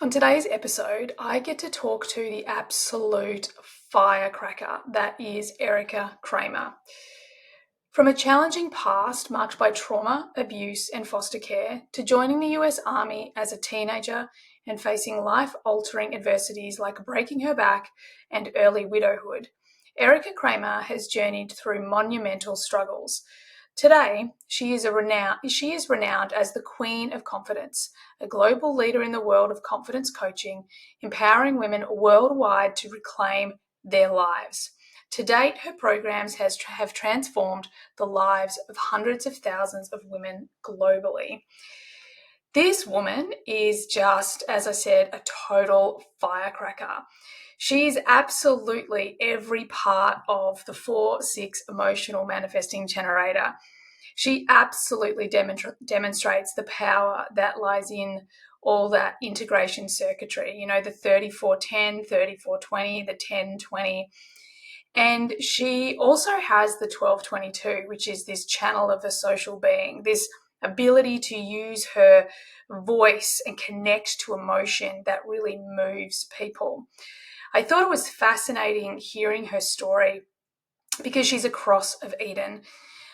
On today's episode, I get to talk to the absolute firecracker that is Erika Cramer. From a challenging past marked by trauma, abuse, and foster care, to joining the US Army as a teenager and facing life-altering adversities like breaking her back and early widowhood, Erika Cramer has journeyed through monumental struggles. Today, she is renowned as the Queen of Confidence, a global leader in the world of confidence coaching, empowering women worldwide to reclaim their lives. To date, her programs have transformed the lives of hundreds of thousands of women globally. This woman is just, as I said, a total firecracker. She's absolutely every part of the 4-6 emotional manifesting generator. She absolutely demonstrates the power that lies in all that integration circuitry, the 34-10, 34-20, the 10-20. And she also has the 12-22, which is this channel of a social being, this ability to use her voice and connect to emotion that really moves people. I thought it was fascinating hearing her story because she's a cross of Eden.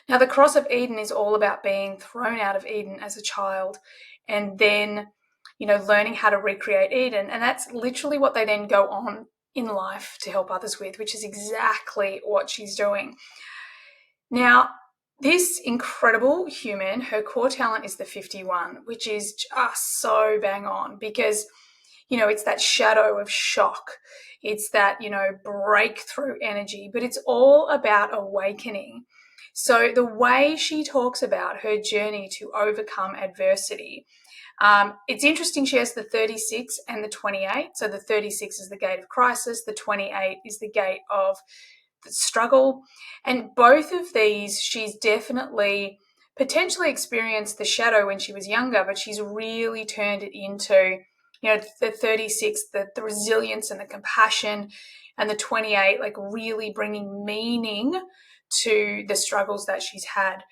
Now, the cross of Eden is all about being thrown out of Eden as a child and then, learning how to recreate Eden. And that's literally what they then go on in life to help others with, which is exactly what she's doing. Now, this incredible human, her core talent is the 51, which is just so bang on because, it's that shadow of shock. It's that, breakthrough energy, but it's all about awakening. So the way she talks about her journey to overcome adversity, it's interesting. She has the 36 and the 28. So the 36 is the gate of crisis. The 28 is the gate of the struggle. And both of these, she's definitely potentially experienced the shadow when she was younger, but she's really turned it into, the 36, the resilience and the compassion, and the 28, like really bringing meaning to the struggles that she's had.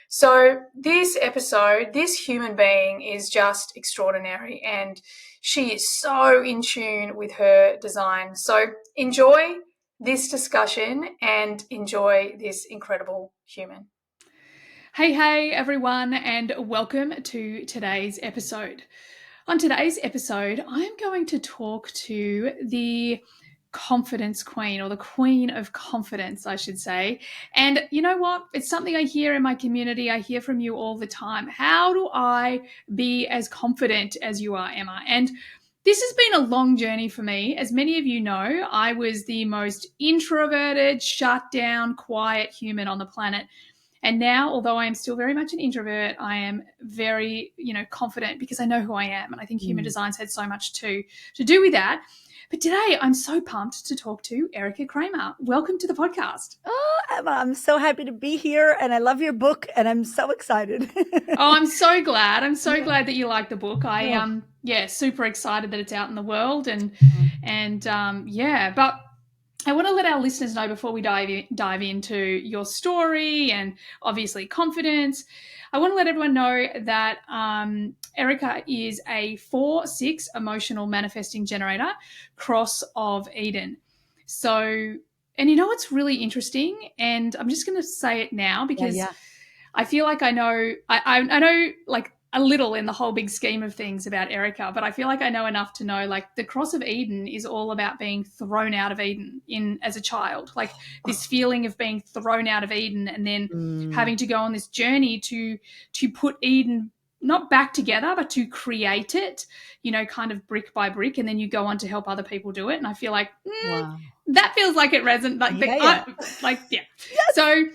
So this episode, this human being is just extraordinary, and she is so in tune with her design. So enjoy this discussion and enjoy this incredible human. Hey, everyone, and welcome to today's episode. On today's episode, I'm going to talk to the confidence queen, or the queen of confidence, I should say. And you know what? It's something I hear in my community. I hear from you all the time. How do I be as confident as you are, Emma? And this has been a long journey for me. As many of you know, I was the most introverted, shut down, quiet human on the planet. And now, although I am still very much an introvert, I am very, confident because I know who I am. And I think human design's had so much to do with that. But today, I'm so pumped to talk to Erika Cramer. Welcome to the podcast. Oh, Emma, I'm so happy to be here, and I love your book, and I'm so excited. I'm so glad. I'm so glad that you like the book. Super excited that it's out in the world, but I want to let our listeners know before we dive into your story and obviously confidence. I want to let everyone know that Erika is a 4-6 emotional manifesting generator, cross of Eden. So, and what's really interesting, and I'm just going to say it now because I feel like I know, I know like a little in the whole big scheme of things about Erika, but I feel like I know enough to know like the cross of Eden is all about being thrown out of Eden as a child, like this feeling of being thrown out of Eden and then having to go on this journey to put Eden not back together, but to create it, kind of brick by brick, and then you go on to help other people do it. And I feel like that feels like it resonates. Yes. So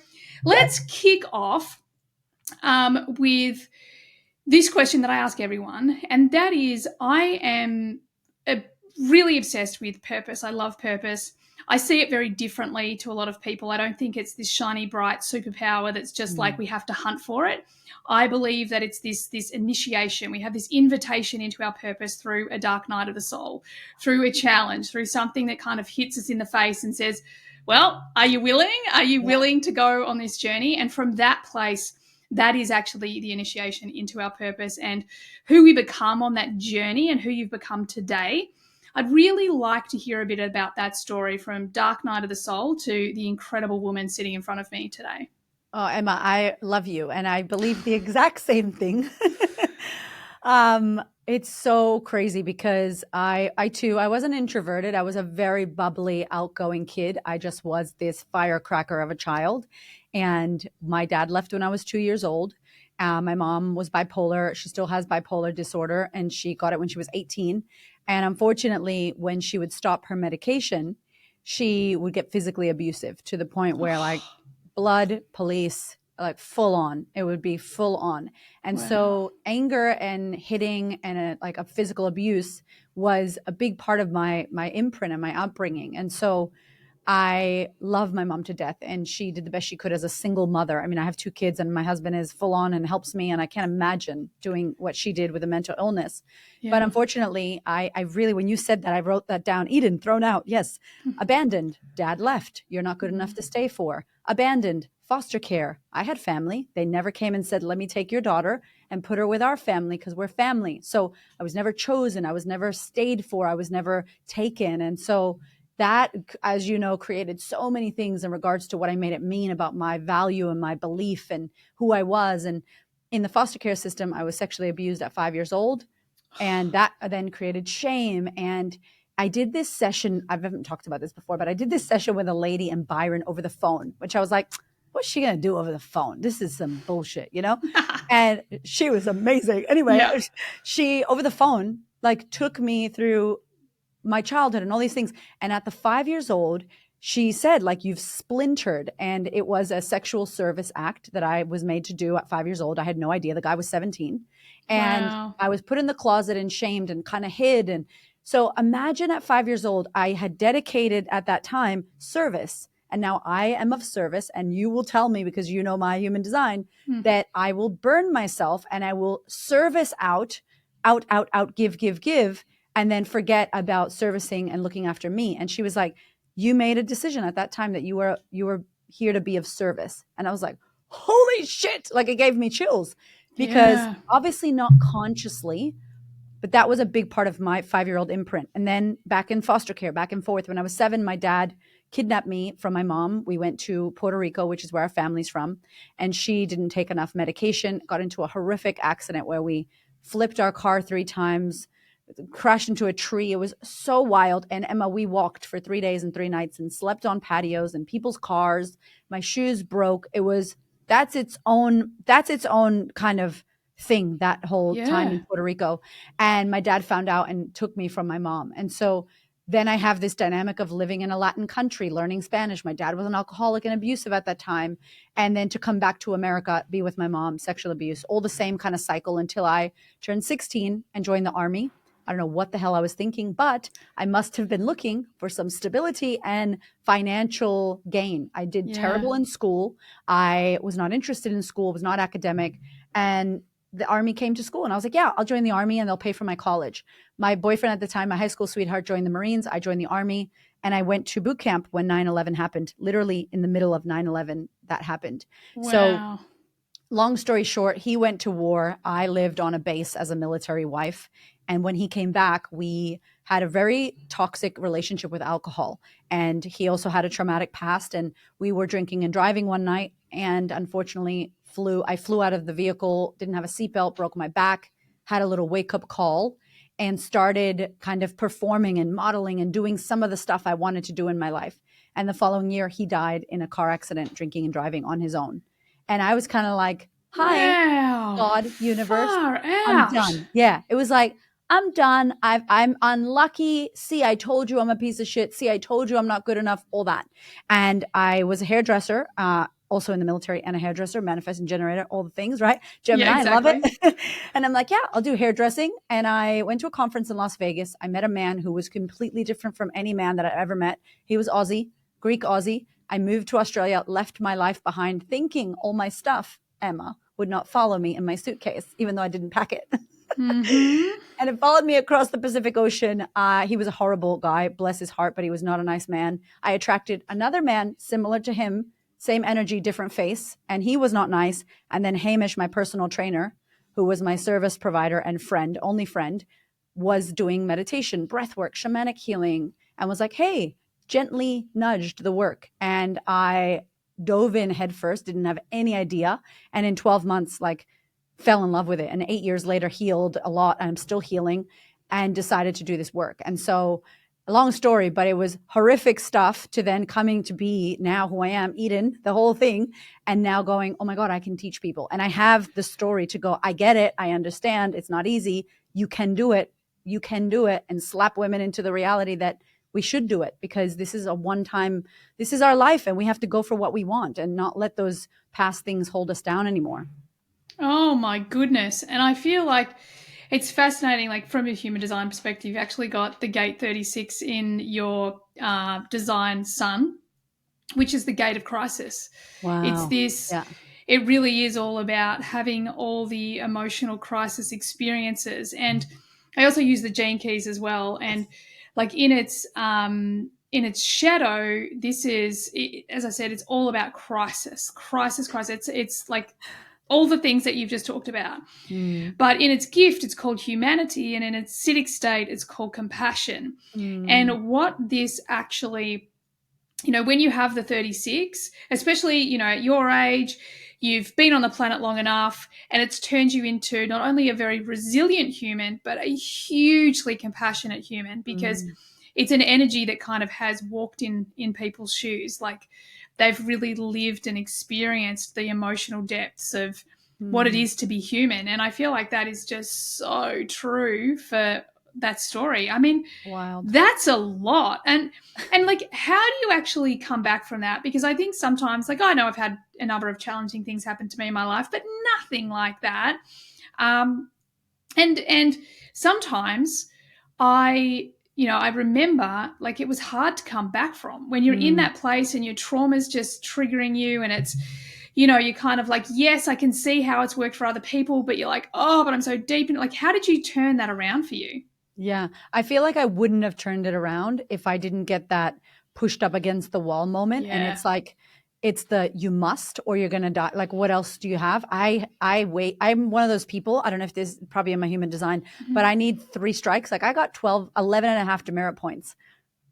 let's kick off with this question that I ask everyone, and that is, I am really obsessed with purpose. I love purpose. I see it very differently to a lot of people. I don't think it's this shiny, bright superpower that's just like we have to hunt for it. I believe that it's this initiation. We have this invitation into our purpose through a dark night of the soul, through a challenge, through something that kind of hits us in the face and says, well, are you willing? Are you willing to go on this journey? And from that place, that is actually the initiation into our purpose and who we become on that journey and who you've become today. I'd really like to hear a bit about that story from Dark Night of the Soul to the incredible woman sitting in front of me today. Oh, Emma, I love you, and I believe the exact same thing. It's so crazy because I too, I wasn't introverted. I was a very bubbly, outgoing kid. I just was this firecracker of a child. And my dad left when I was 2 years old. My mom was bipolar. She still has bipolar disorder, and she got it when she was 18. And unfortunately, when she would stop her medication, she would get physically abusive to the point where, like, blood, police, like full on. It would be full on. And Wow. so anger and hitting and like a physical abuse was a big part of my imprint and my upbringing. And so I love my mom to death, and she did the best she could as a single mother. I mean, I have 2 kids, and my husband is full on and helps me, and I can't imagine doing what she did with a mental illness. But Yeah. unfortunately, I really, when you said that, I wrote that down. Eden, thrown out. Yes. Abandoned. Dad left. You're not good enough to stay for. Abandoned. Foster care. I had family. They never came and said, let me take your daughter and put her with our family because we're family. So I was never chosen. I was never stayed for. I was never taken. And so that, as you know, created so many things in regards to what I made it mean about my value and my belief and who I was. And in the foster care system, I was sexually abused at 5 years old. And that then created shame. And I did this session. I haven't talked about this before, but I did this session with a lady in Byron over the phone, which I was like, what's she going to do over the phone? This is some bullshit, you know? And she was amazing. Anyway, Yeah. she over the phone, like, took me through my childhood and all these things. And at the 5 years old, she said, like, you've splintered. And it was a sexual service act that I was made to do at 5 years old. I had no idea. The guy was 17. And Wow. I was put in the closet and shamed and kind of hid. And so imagine at 5 years old, I had dedicated at that time service. And now I am of service. And you will tell me, because you know my human design, that I will burn myself and I will service out, give, and then forget about servicing and looking after me. And she was like, you made a decision at that time that you were here to be of service. And I was like, holy shit. Like, it gave me chills because Yeah. obviously not consciously, but that was a big part of my 5 year old imprint. And then back in foster care, back and forth. When I was 7, my dad kidnapped me from my mom. We went to Puerto Rico, which is where our family's from. And she didn't take enough medication, got into a horrific accident where we flipped our car 3 times, crashed into a tree. It was so wild. And Emma, we walked for 3 days and 3 nights and slept on patios and people's cars. My shoes broke. That's its own kind of thing, that whole time Yeah. in Puerto Rico. And my dad found out and took me from my mom. And so then I have this dynamic of living in a Latin country, learning Spanish. My dad was an alcoholic and abusive at that time. And then to come back to America, be with my mom, sexual abuse, all the same kind of cycle until I turned 16 and joined the army. I don't know what the hell I was thinking, but I must have been looking for some stability and financial gain. I did Yeah. terrible in school. I was not interested in school, was not academic. And the army came to school, and I was like, yeah, I'll join the army and they'll pay for my college. My boyfriend at the time, my high school sweetheart, joined the Marines. I joined the army, and I went to boot camp when 9/11 happened. Literally in the middle of 9/11, that happened. So Wow. long story short, he went to war. I lived on a base as a military wife. And when he came back, we had a very toxic relationship with alcohol. And he also had a traumatic past. And we were drinking and driving one night. And unfortunately, I flew out of the vehicle, didn't have a seatbelt, broke my back, had a little wake up call, and started kind of performing and modeling and doing some of the stuff I wanted to do in my life. And the following year, he died in a car accident, drinking and driving on his own. And I was kind of like, hi, Wow. God, universe, Far I'm out. done. Yeah. It was like, I'm done. I'm unlucky. See, I told you I'm a piece of shit. See, I told you I'm not good enough, all that. And I was a hairdresser, also in the military, and a hairdresser, manifesting generator, all the things, right? Yeah, Gemini, I love it. exactly. And I'm like, yeah, I'll do hairdressing. And I went to a conference in Las Vegas. I met a man who was completely different from any man that I ever met. He was Aussie, Greek Aussie. I moved to Australia, left my life behind, thinking all my stuff, Emma, would not follow me in my suitcase, even though I didn't pack it. Mm-hmm. And it followed me across the Pacific Ocean. He was a horrible guy, bless his heart, but he was not a nice man. I attracted another man similar to him, same energy, different face. And he was not nice. And then Hamish, my personal trainer, who was my service provider and friend, only friend, was doing meditation, breath work, shamanic healing, and was like, hey, gently nudged the work. And I dove in headfirst, didn't have any idea. And in 12 months, like, fell in love with it. And 8 years later, healed a lot. I'm still healing and decided to do this work. And so, a long story, but it was horrific stuff to then coming to be now who I am, Eden, the whole thing, and now going, oh my God, I can teach people. And I have the story to go, I get it. I understand. It's not easy. You can do it. You can do it, and slap women into the reality that we should do it, because this is a one-time, this is our life, and we have to go for what we want and not let those past things hold us down anymore. Oh my goodness. And I feel like it's fascinating, like from a human design perspective, you've actually got the gate 36 in your design sun, which is the gate of crisis. It's Wow. this, Yeah. it really is all about having all the emotional crisis experiences. And I also use the gene keys as well. And like in its shadow, this is, as I said, it's all about crisis, crisis, crisis. It's like all the things that you've just talked about. Mm. But in its gift, it's called humanity, and in its acidic state, it's called compassion. Mm. And what this actually, you know, when you have the 36, especially, you know, at your age, you've been on the planet long enough, and it's turned you into not only a very resilient human, but a hugely compassionate human, because Mm. it's an energy that kind of has walked in people's shoes. Like they've really lived and experienced the emotional depths of what it Mm. is to be human. And I feel like that is just so true for that story. I mean, Wild. that's a lot. And like, how do you actually come back from that? Because I think sometimes, like, I know I've had a number of challenging things happen to me in my life, but nothing like that. Um, and sometimes I remember, like, it was hard to come back from when you're in Mm. that place and your trauma's just triggering you, and it's, you're kind of like, yes, I can see how it's worked for other people, but you're like, oh, but I'm so deep in it. Like, how did you turn that around for you? Yeah. I feel like I wouldn't have turned it around if I didn't get that pushed up against the wall moment. And Yeah. it's like, it's the you must or you're going to die. Like, what else do you have? I wait. I'm one of those people. I don't know if this probably in my human design, but Mhm. I need 3 strikes. Like, I got 12, 11 and a half demerit points.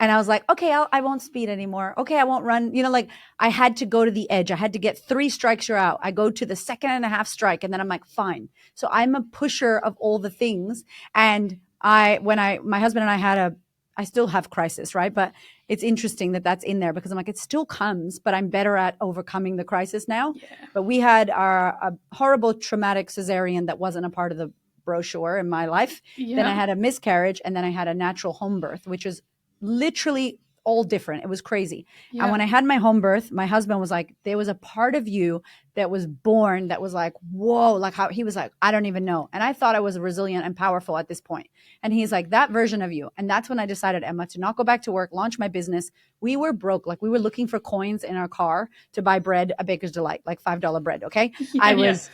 And I was like, okay, I won't speed anymore. Okay, I won't run. Like, I had to go to the edge. I had to get 3 strikes, you're out. I go to the second and a half strike, and then I'm like, fine. So I'm a pusher of all the things. And my husband and I I still have crisis, right? But it's interesting that that's in there, because I'm like, it still comes, but I'm better at overcoming the crisis now. Yeah. But we had a horrible traumatic cesarean that wasn't a part of the brochure in my life. Then I Yeah. had a miscarriage, and then I had a natural home birth, which is literally all different. It was crazy. And Yeah. when I had my home birth, my husband was like, there was a part of you that was born that was like, whoa, like how he was like, I don't even know. And I thought I was resilient and powerful at this point. And he's like, that version of you. And that's when I decided, Emma, to not go back to work, launch my business. We were broke. Like, we were looking for coins in our car to buy bread, a Baker's Delight, like $5 bread. Okay. Yeah. I Yeah. was,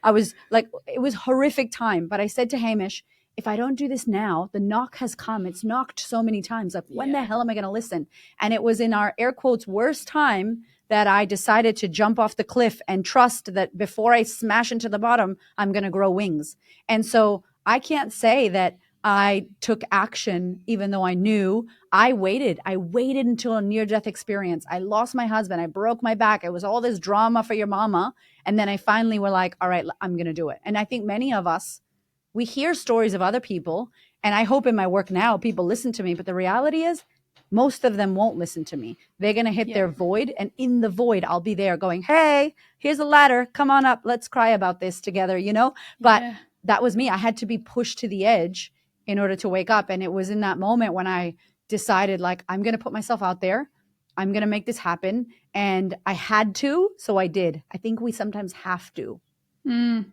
I was like, it was horrific time. But I said to Hamish, if I don't do this now, the knock has come. It's knocked so many times. Like, when the Yeah. hell am I going to listen? And it was in our air quotes worst time that I decided to jump off the cliff and trust that before I smash into the bottom, I'm going to grow wings. And so I can't say that I took action, even though I knew. I waited. I waited until a near death experience. I lost my husband. I broke my back. It was all this drama for your mama. And then I finally were like, all right, I'm going to do it. And I think many of us, we hear stories of other people, and I hope in my work now people listen to me, but the reality is most of them won't listen to me. They're going to hit Yeah. their void, and in the void I'll be there going, hey, here's a ladder, come on up, let's cry about this together. But Yeah. that was me. I had to be pushed to the edge in order to wake up. And it was in that moment when I decided, like, I'm going to put myself out there, I'm going to make this happen. And I had to, so I did. I think we sometimes have to. Mm.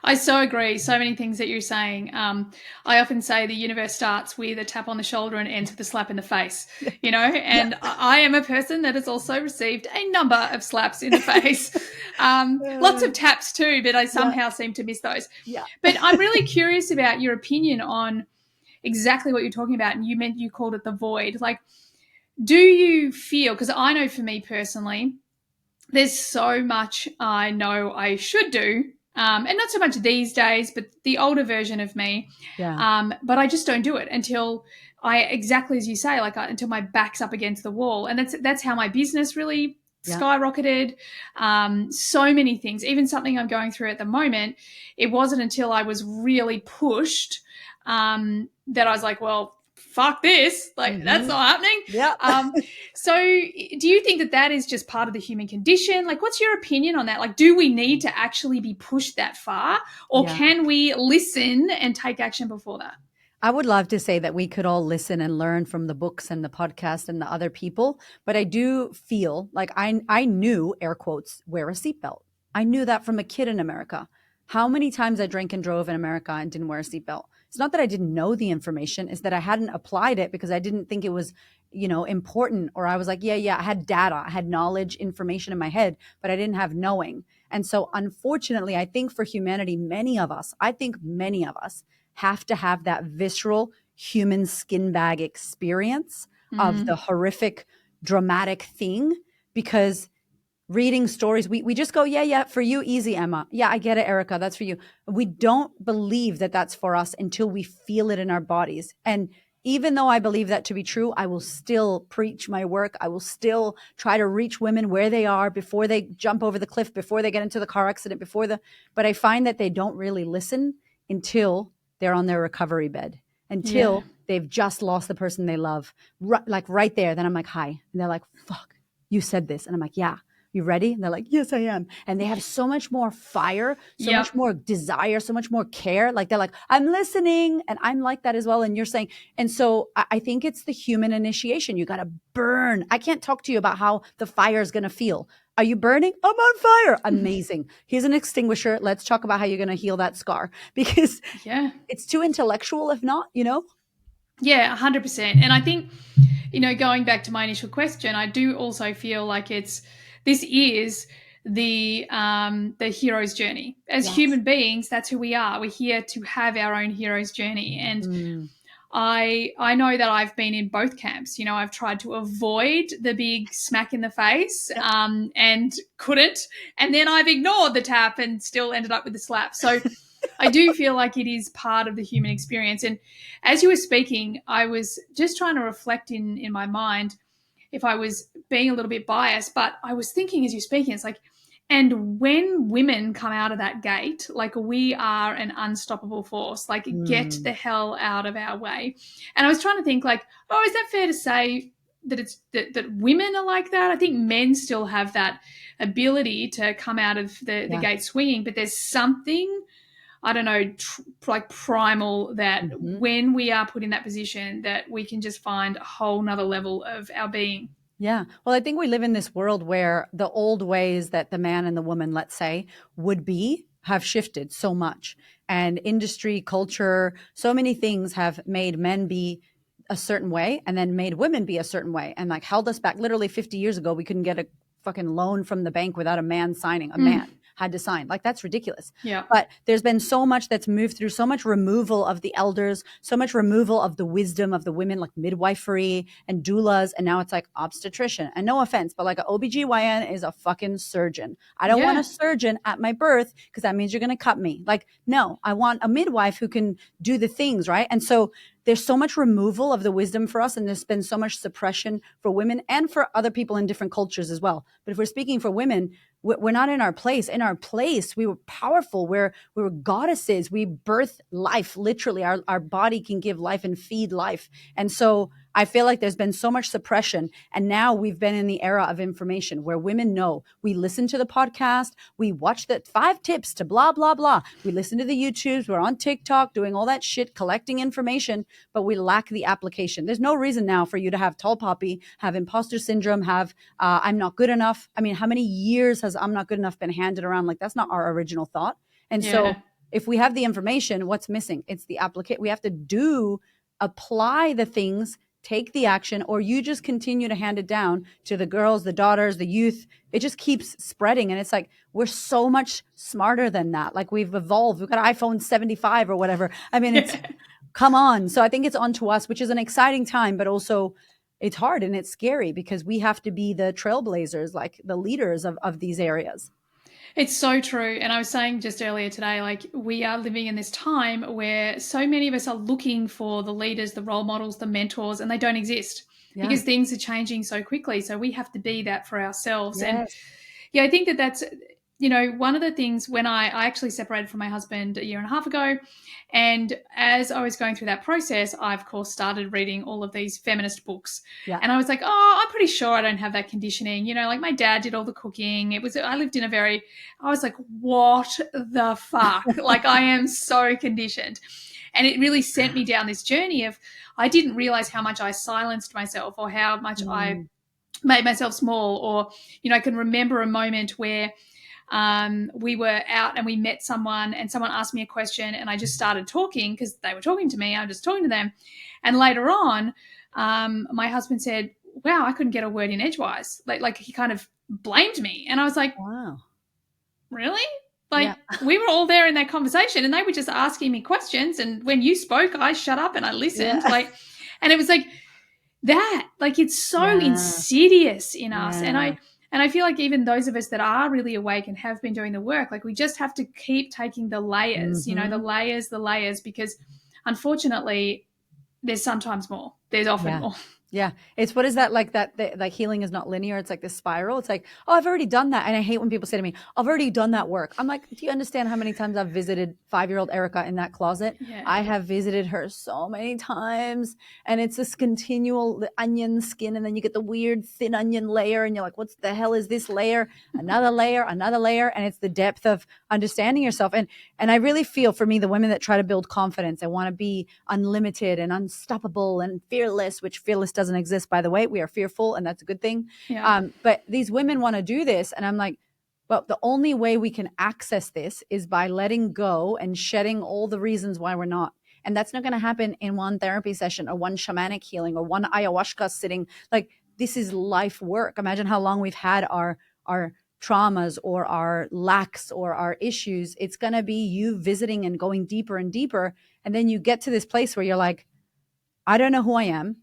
I so agree. So many things that you're saying. I often say the universe starts with a tap on the shoulder and ends with a slap in the face, Yeah. and I am a person that has also received a number of slaps in the face. Lots of taps too, but I Yeah. somehow seem to miss those. Yeah. But I'm really curious about your opinion on exactly what you're talking about. And you called it the void. Like, do you feel, because I know for me personally, there's so much I know I should do. And not so much these days, but the older version of me. Yeah. But I just don't do it until I, exactly as you say, like until my back's up against the wall. And that's how my business really Yeah. skyrocketed. So many things, even something I'm going through at the moment. It wasn't until I was really pushed that I was like, well, fuck this. Like, that's Mm-hmm. not happening. Yeah. So do you think that that is just part of the human condition? Like, what's your opinion on that? Like, do we need to actually be pushed that far, or Yeah. can we listen and take action before that? I would love to say that we could all listen and learn from the books and the podcast and the other people, but I do feel like I knew, air quotes, wear a seatbelt. I knew that from a kid in America. How many times I drank and drove in America and didn't wear a seatbelt? It's not that I didn't know the information, it's that I hadn't applied it because I didn't think it was, important, or I was like, yeah, I had data, I had knowledge, information in my head, but I didn't have knowing. And so unfortunately, I think for humanity, many of us have to have that visceral human skin bag experience of the horrific, dramatic thing, because reading stories, we just go, yeah, for you, easy, Emma. Yeah, I get it, Erica, that's for you. We don't believe that that's for us until we feel it in our bodies. And even though I believe that to be true, I will still preach my work. I will still try to reach women where they are before they jump over the cliff, before they get into the car accident, but I find that they don't really listen until they're on their recovery bed, Yeah. until they've just lost the person they love. Like right there. Then I'm like, hi. And they're like, fuck, you said this. And I'm like, yeah. You ready? And they're like, yes, I am. And they have so much more fire, so Yep. much more desire, so much more care. Like they're like, I'm listening. And I'm like that as well. And you're saying, and so I think it's the human initiation. You got to burn. I can't talk to you about how the fire is going to feel. Are you burning? I'm on fire. Amazing. Here's an extinguisher. Let's talk about how you're going to heal that scar, because Yeah. it's too intellectual if not. Yeah, 100%. And I think, going back to my initial question, I do also feel like this is the hero's journey. As Yes. human beings, that's who we are. We're here to have our own hero's journey. And Mm, I know that I've been in both camps. I've tried to avoid the big smack in the face, yep. and couldn't, and then I've ignored the tap and still ended up with the slap. So I do feel like it is part of the human experience. And as you were speaking, I was just trying to reflect in my mind if I was being a little bit biased, but I was thinking as you're speaking, it's like, and when women come out of that gate, like, we are an unstoppable force, like, get Mm, the hell out of our way. And I was trying to think, like, oh, is that fair to say that it's that women are like that? I think men still have that ability to come out of the yeah. gate swinging, but there's something, I don't know, like primal, that Mhm. when we are put in that position, that we can just find a whole nother level of our being. Yeah. Well, I think we live in this world where the old ways that the man and the woman, let's say, would be have shifted so much. And industry, culture, so many things have made men be a certain way and then made women be a certain way and like held us back. Literally 50 years ago, we couldn't get a fucking loan from the bank without a man signing. A man had to sign. Like that's ridiculous. Yeah. But there's been so much that's moved through, so much removal of the elders, so much removal of the wisdom of the women, like midwifery and doulas. And now it's like obstetrician. And no offense, but like an OBGYN is a fucking surgeon. I don't want Yeah. a surgeon at my birth because that means you're going to cut me. Like, no, I want a midwife who can do the things, right? And so there's so much removal of the wisdom for us, and there's been so much suppression for women and for other people in different cultures as well. But if we're speaking for women, we're not in our place. In our place, we were powerful. We were goddesses. We birth life. Literally, our body can give life and feed life. And so I feel like there's been so much suppression. And now we've been in the era of information where women know. We listen to the podcast. We watch the 5 tips to blah, blah, blah. We listen to the YouTubes. We're on TikTok doing all that shit, collecting information, but we lack the application. There's no reason now for you to have tall poppy, have imposter syndrome, have I'm not good enough. I mean, how many years has I'm not good enough been handed around? Like that's not our original thought. And so Yeah. if we have the information, what's missing? It's the application. We have to apply the things, take the action, or you just continue to hand it down to the girls, the daughters, the youth. It just keeps spreading. And it's like, we're so much smarter than that. Like we've evolved. We've got iPhone 75 or whatever. I mean, it's Yeah. come on. So I think it's on to us, which is an exciting time, but also it's hard and it's scary because we have to be the trailblazers, like the leaders of these areas. It's so true. And I was saying just earlier today, like we are living in this time where so many of us are looking for the leaders, the role models, the mentors, and they don't exist because things are changing so quickly. So we have to be that for ourselves. Yes. And yeah, I think that that's, one of the things when I actually separated from my husband a year and a half ago, and as I was going through that process, I, of course, started reading all of these feminist books. Yeah. And I was like, oh, I'm pretty sure I don't have that conditioning. Like my dad did all the cooking. I lived in I was like, what the fuck? Like I am so conditioned. And it really sent me down this journey of, I didn't realize how much I silenced myself or how much I made myself small. Or, I can remember a moment where we were out and we met someone and someone asked me a question and I just started talking because they were talking to me. I'm just talking to them. And later on, my husband said, wow, I couldn't get a word in edgewise. Like he kind of blamed me. And I was like, wow, really? Like we were all there in that conversation and they were just asking me questions. And when you spoke, I shut up and I listened. And it was like that, like it's so insidious in us. And I feel like even those of us that are really awake and have been doing the work, like we just have to keep taking the layers, the layers, because unfortunately there's sometimes more. There's often more. Yeah. It's, what is that? Like like healing is not linear. It's like this spiral. It's like, oh, I've already done that. And I hate when people say to me, I've already done that work. I'm like, do you understand how many times I've visited 5-year-old Erika in that closet? Yeah. I have visited her so many times. And it's this continual onion skin. And then you get the weird thin onion layer. And you're like, what the hell is this layer? Another layer, another layer. And it's the depth of understanding yourself. And I really feel, for me, the women that try to build confidence, I want to be unlimited and unstoppable and fearless, which fearless doesn't exist, by the way. We are fearful, and that's a good thing. But these women want to do this, and I'm like, well, the only way we can access this is by letting go and shedding all the reasons why we're not. And that's not going to happen in one therapy session or one shamanic healing or one ayahuasca sitting. Like, this is life work. Imagine how long we've had our traumas or our lacks or our issues. It's going to be you visiting and going deeper and deeper. And then you get to this place where you're like, I don't know who I am,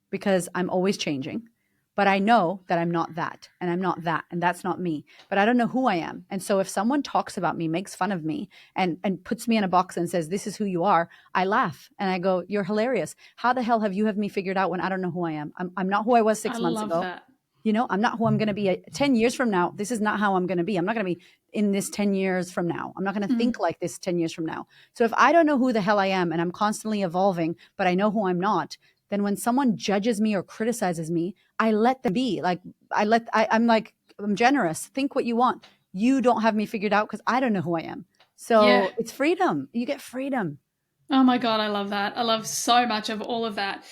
because I'm always changing, but I know that I'm not that, and I'm not that, and that's not me, but I don't know who I am. And so if someone talks about me, makes fun of me, and puts me in a box and says, this is who you are, I laugh and I go, you're hilarious. How the hell have you me figured out when I don't know who I am? I'm not who I was 6 months ago. That. I'm not who I'm going to be 10 years from now. This is not how I'm going to be. I'm not going to be in this 10 years from now. I'm not going to think like this 10 years from now. So if I don't know who the hell I am and I'm constantly evolving, but I know who I'm not, then when someone judges me or criticizes me, I let them be. Like I'm generous. Think what you want. You don't have me figured out because I don't know who I am. So it's freedom. You get freedom. Oh my God, I love that. I love so much of all of that.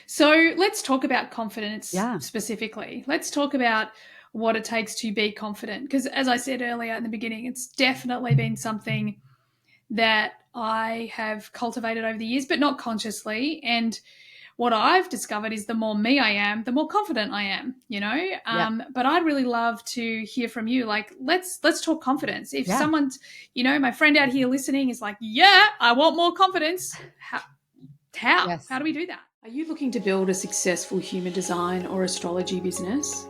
So let's talk about confidence specifically. Let's talk about what it takes to be confident. Because as I said earlier in the beginning, it's definitely been something that I have cultivated over the years, but not consciously. And what I've discovered is the more me I am, the more confident I am, But I'd really love to hear from you. Like, let's talk confidence. If someone's, my friend out here listening is like, yeah, I want more confidence. How? Yes. How do we do that? Are you looking to build a successful human design or astrology business?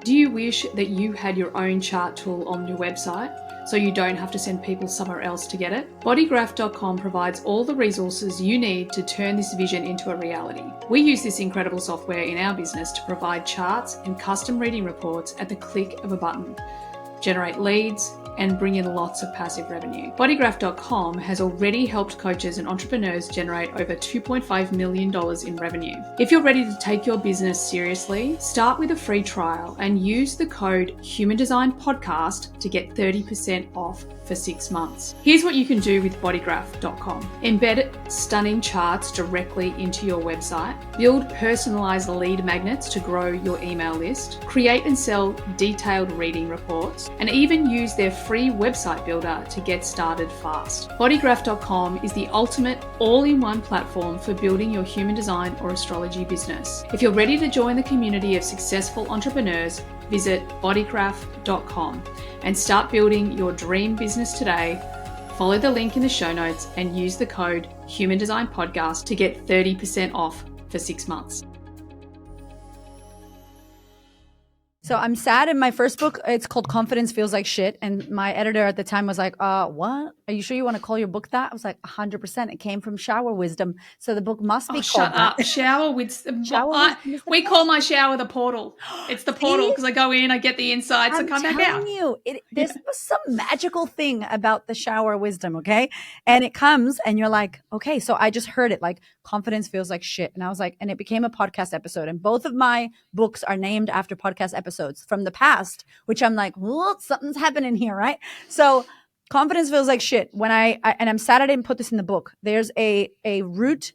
Do you wish that you had your own chart tool on your website so you don't have to send people somewhere else to get it? BodyGraph.com provides all the resources you need to turn this vision into a reality. We use this incredible software in our business to provide charts and custom reading reports at the click of a button, generate leads, and bring in lots of passive revenue. BodyGraph.com has already helped coaches and entrepreneurs generate over $2.5 million in revenue. If you're ready to take your business seriously, start with a free trial and use the code HumanDesignPodcast to get 30% off for 6 months. Here's what you can do with BodyGraph.com. Embed stunning charts directly into your website, build personalized lead magnets to grow your email list, create and sell detailed reading reports, and even use their free website builder to get started fast. BodyGraph.com is the ultimate all-in-one platform for building your human design or astrology business. If you're ready to join the community of successful entrepreneurs, visit bodygraph.com and start building your dream business today. Follow the link in the show notes and use the code HumanDesignPodcast to get 30% off for 6 months. So I'm sad. In my first book, it's called Confidence Feels Like Shit. And my editor at the time was like, what? Are you sure you want to call your book that? I was like, 100%. It came from shower wisdom. So the book must Oh, be called shut that. up. Shower with Shower wisdom is the we best. call my shower the portal. It's the portal See? because I go in, I get the insights, I I'm come back out. telling you, Yeah. there's some magical thing about the shower wisdom, okay? And it comes and you're like, okay, so I just heard it like confidence feels like shit. And I was like, and it became a podcast episode. And both of my books are named after podcast episodes from the past, which I'm like, well, something's happening here, right? So confidence feels like shit. When and I'm sad I didn't put this in the book. There's a root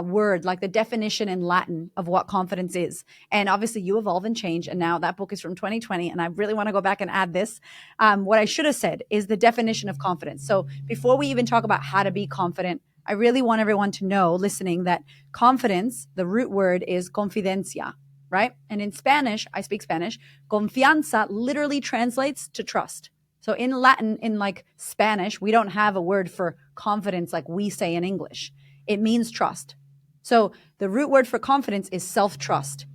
word, like the definition in Latin of what confidence is. And obviously you evolve and change. And now that book is from 2020. And I really want to go back and add this. What I should have said is the definition of confidence. So before we even talk about how to be confident, I really want everyone to know listening that confidence, the root word is confidencia, right? And in Spanish, I speak Spanish, confianza literally translates to trust. So in Latin, in like Spanish, we don't have a word for confidence like we say in English. It means trust. So the root word for confidence is self-trust.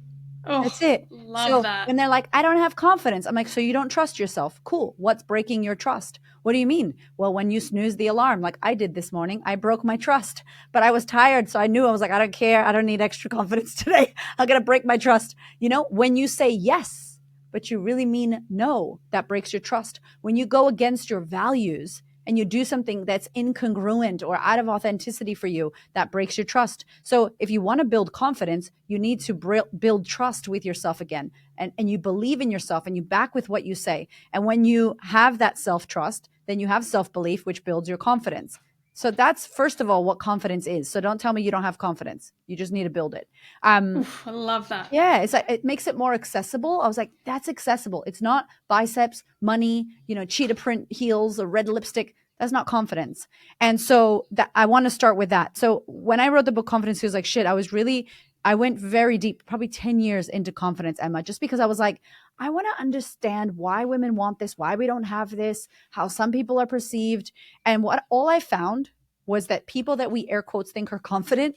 That's Oh, it. love So that. when they're like, I don't have confidence, I'm like, so you don't trust yourself. Cool. What's breaking your trust? What do you mean? Well, when you snooze the alarm, like I did this morning, I broke my trust, but I was tired. So I knew I was like, I don't care. I don't need extra confidence today. I'm going to break my trust. You know, when you say yes, but you really mean no, that breaks your trust. When you go against your values and you do something that's incongruent or out of authenticity for you, that breaks your trust. So if you want to build confidence, you need to build trust with yourself again. And you believe in yourself and you back with what you say. And when you have that self-trust, then you have self-belief, which builds your confidence. So that's, first of all, what confidence is. So don't tell me you don't have confidence. You just need to build it. Oof, I love that. Yeah, it's like it makes it more accessible. I was like, that's accessible. It's not biceps, money, cheetah print heels or red lipstick. That's not confidence. And so that I want to start with that. So when I wrote the book Confidence Feels Like Shit, I went very deep, probably 10 years into confidence, Emma, just because I was like, I want to understand why women want this, why we don't have this, how some people are perceived. And what all I found was that people that we air quotes think are confident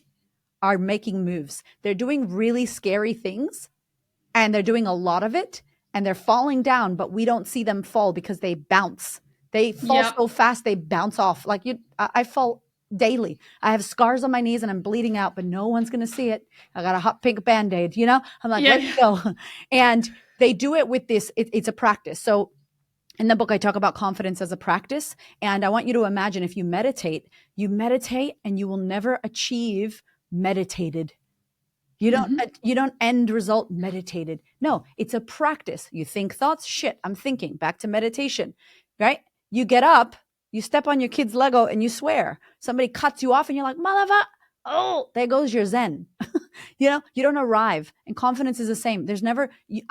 are making moves. They're doing really scary things and they're doing a lot of it and they're falling down, but we don't see them fall because they bounce. They fall Yep. so fast, they bounce off. Like I fall daily. I have scars on my knees and I'm bleeding out, but no one's going to see it. I got a hot pink Band-Aid, I'm like, Yeah. let's go. And they do it with this. It's a practice. So in the book, I talk about confidence as a practice. And I want you to imagine if you meditate and you will never achieve meditated. You don't end result meditated. No, it's a practice. You think thoughts, shit, I'm thinking. Back to meditation, right? You get up, you step on your kid's Lego and you swear. Somebody cuts you off and you're like, motherfucker. Oh, there goes your Zen. You don't arrive. And confidence is the same.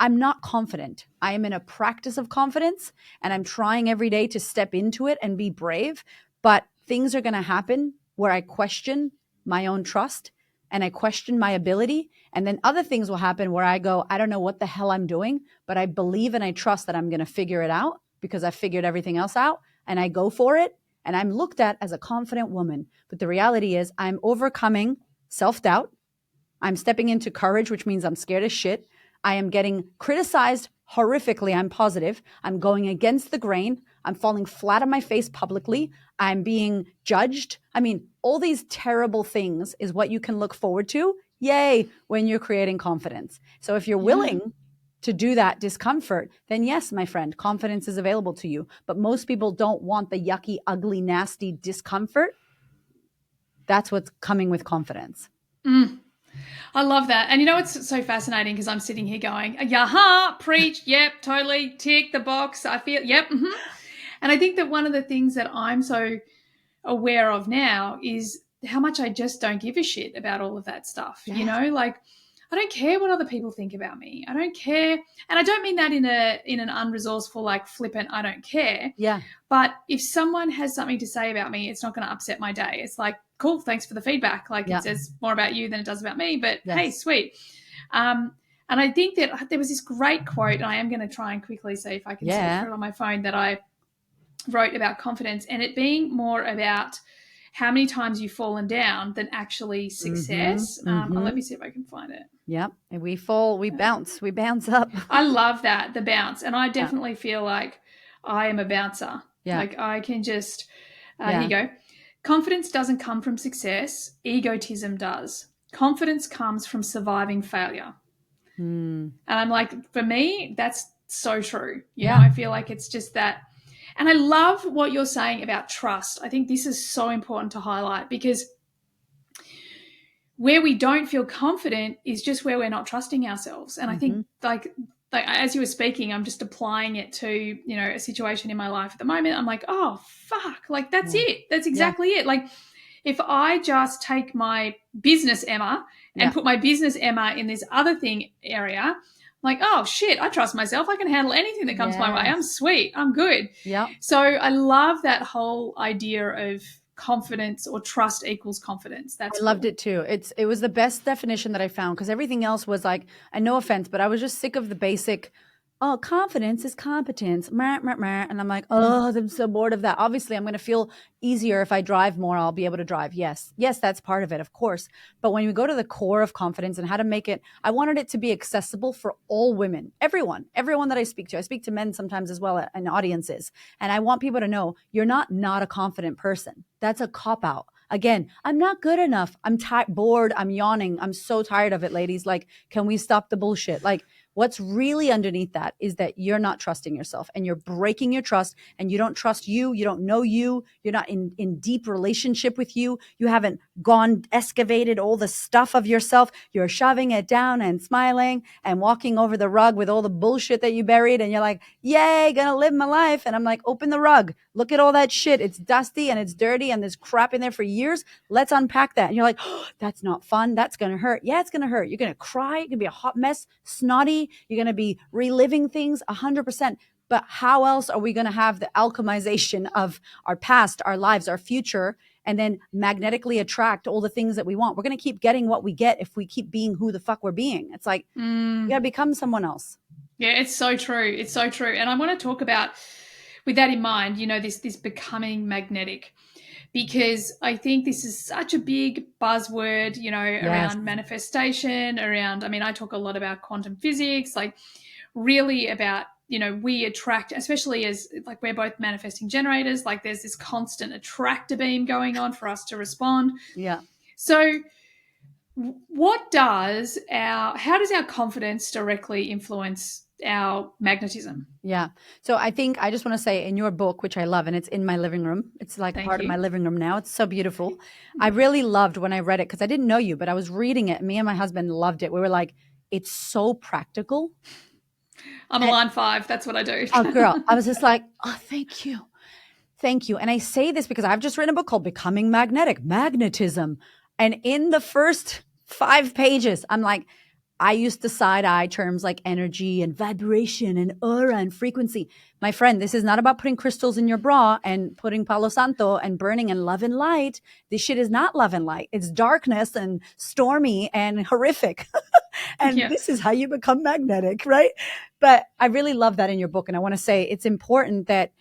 I'm not confident. I am in a practice of confidence and I'm trying every day to step into it and be brave. But things are going to happen where I question my own trust and I question my ability. And then other things will happen where I go, I don't know what the hell I'm doing, but I believe and I trust that I'm going to figure it out because I figured everything else out and I go for it. And I'm looked at as a confident woman. But the reality is I'm overcoming self-doubt. I'm stepping into courage, which means I'm scared as shit. I am getting criticized horrifically. I'm positive. I'm going against the grain. I'm falling flat on my face publicly. I'm being judged. I mean, all these terrible things is what you can look forward to. Yay, when you're creating confidence. So if you're willing to do that discomfort, then yes, my friend, confidence is available to you. But most people don't want the yucky, ugly, nasty discomfort. That's what's coming with confidence. I love that. And it's so fascinating because I'm sitting here going, yaha, preach, yep, totally, tick the box. I feel, yep. Mm-hmm. And I think that one of the things that I'm so aware of now is how much I just don't give a shit about all of that stuff. Yes. Like I don't care what other people think about me. I don't care. And I don't mean that in an unresourceful, like flippant, I don't care. Yeah. But if someone has something to say about me, it's not going to upset my day. It's like, cool, thanks for the feedback. Like Yeah. it says more about you than it does about me. But Yes. hey, sweet. And I think that there was this great quote, and I am going to try and quickly see if I can search for it on my phone, that I wrote about confidence, and it being more about how many times you've fallen down than actually success. Let me see if I can find it. Yep. And we fall, we bounce up. I love that, the bounce. And I Yeah. definitely feel like I am a bouncer. Yeah. Like I can just, Yeah. here you go. Confidence doesn't come from success, egotism does. Confidence comes from surviving failure. And I'm like, for me, that's so true. You know, I feel like it's just that. And I love what you're saying about trust. I think this is so important to highlight, because where we don't feel confident is just where we're not trusting ourselves. And I think like as you were speaking, I'm just applying it to, you know, a situation in my life at the moment. I'm like, oh, fuck, like that's it. That's exactly it. Like if I just take my business Emma and put my business Emma in this other thing area, I'm like, oh shit, I trust myself. I can handle anything that comes my way. I'm sweet. I'm good. Yeah. So I love that whole idea of confidence, or trust equals confidence. That's I loved it too. It was the best definition that I found, because everything else was like, and no offense, but I was just sick of the basic, oh, confidence is competence. And I'm like, oh, I'm so bored of that. Obviously, I'm going to feel easier if I drive more. I'll be able to drive. Yes, that's part of it, of course. But when you go to the core of confidence and how to make it, I wanted it to be accessible for all women, everyone that I speak to men sometimes as well in audiences. And I want people to know you're not a confident person. That's a cop out. Again, I'm not good enough. I'm bored. I'm yawning. I'm so tired of it, ladies. Like, can we stop the bullshit? Like, what's really underneath that is that you're not trusting yourself, and you're breaking your trust, and you don't trust you. You don't know you. You're not in deep relationship with you. You haven't excavated all the stuff of yourself. You're shoving it down and smiling and walking over the rug with all the bullshit that you buried. And you're like, yay, gonna live my life. And I'm like, open the rug. Look at all that shit. It's dusty and it's dirty and there's crap in there for years. Let's unpack that. And you're like, oh, that's not fun. That's going to hurt. Yeah, it's going to hurt. You're going to cry. You're going to be a hot mess, snotty. You're going to be reliving things 100%. But how else are we going to have the alchemization of our past, our lives, our future, and then magnetically attract all the things that we want? We're going to keep getting what we get if we keep being who the fuck we're being. It's like, you got to become someone else. Yeah, it's so true. It's so true. And I want to talk about, with that in mind, you know, this becoming magnetic, because I think this is such a big buzzword, you know, around manifestation, around, I mean, I talk a lot about quantum physics, like really about, you know, we attract, especially as like we're both manifesting generators, like there's this constant attractor beam going on for us to respond. Yeah. So how does our confidence directly influence our magnetism? Yeah. So I think I just want to say, in your book, which I love, and it's in my living room, it's like part of my living room now. It's so beautiful. I really loved when I read it, because I didn't know you, but I was reading it. Me and my husband loved it. We were like, it's so practical. I'm a line 5. That's what I do. Oh, girl. I was just like, oh, thank you. Thank you. And I say this because I've just written a book called Becoming Magnetic, Magnetism. And in the first 5 pages, I'm like, I used to side-eye terms like energy and vibration and aura and frequency. My friend, this is not about putting crystals in your bra and putting Palo Santo and burning in love and light. This shit is not love and light. It's darkness and stormy and horrific. And this is how you become magnetic, right? But I really love that in your book. And I want to say it's important that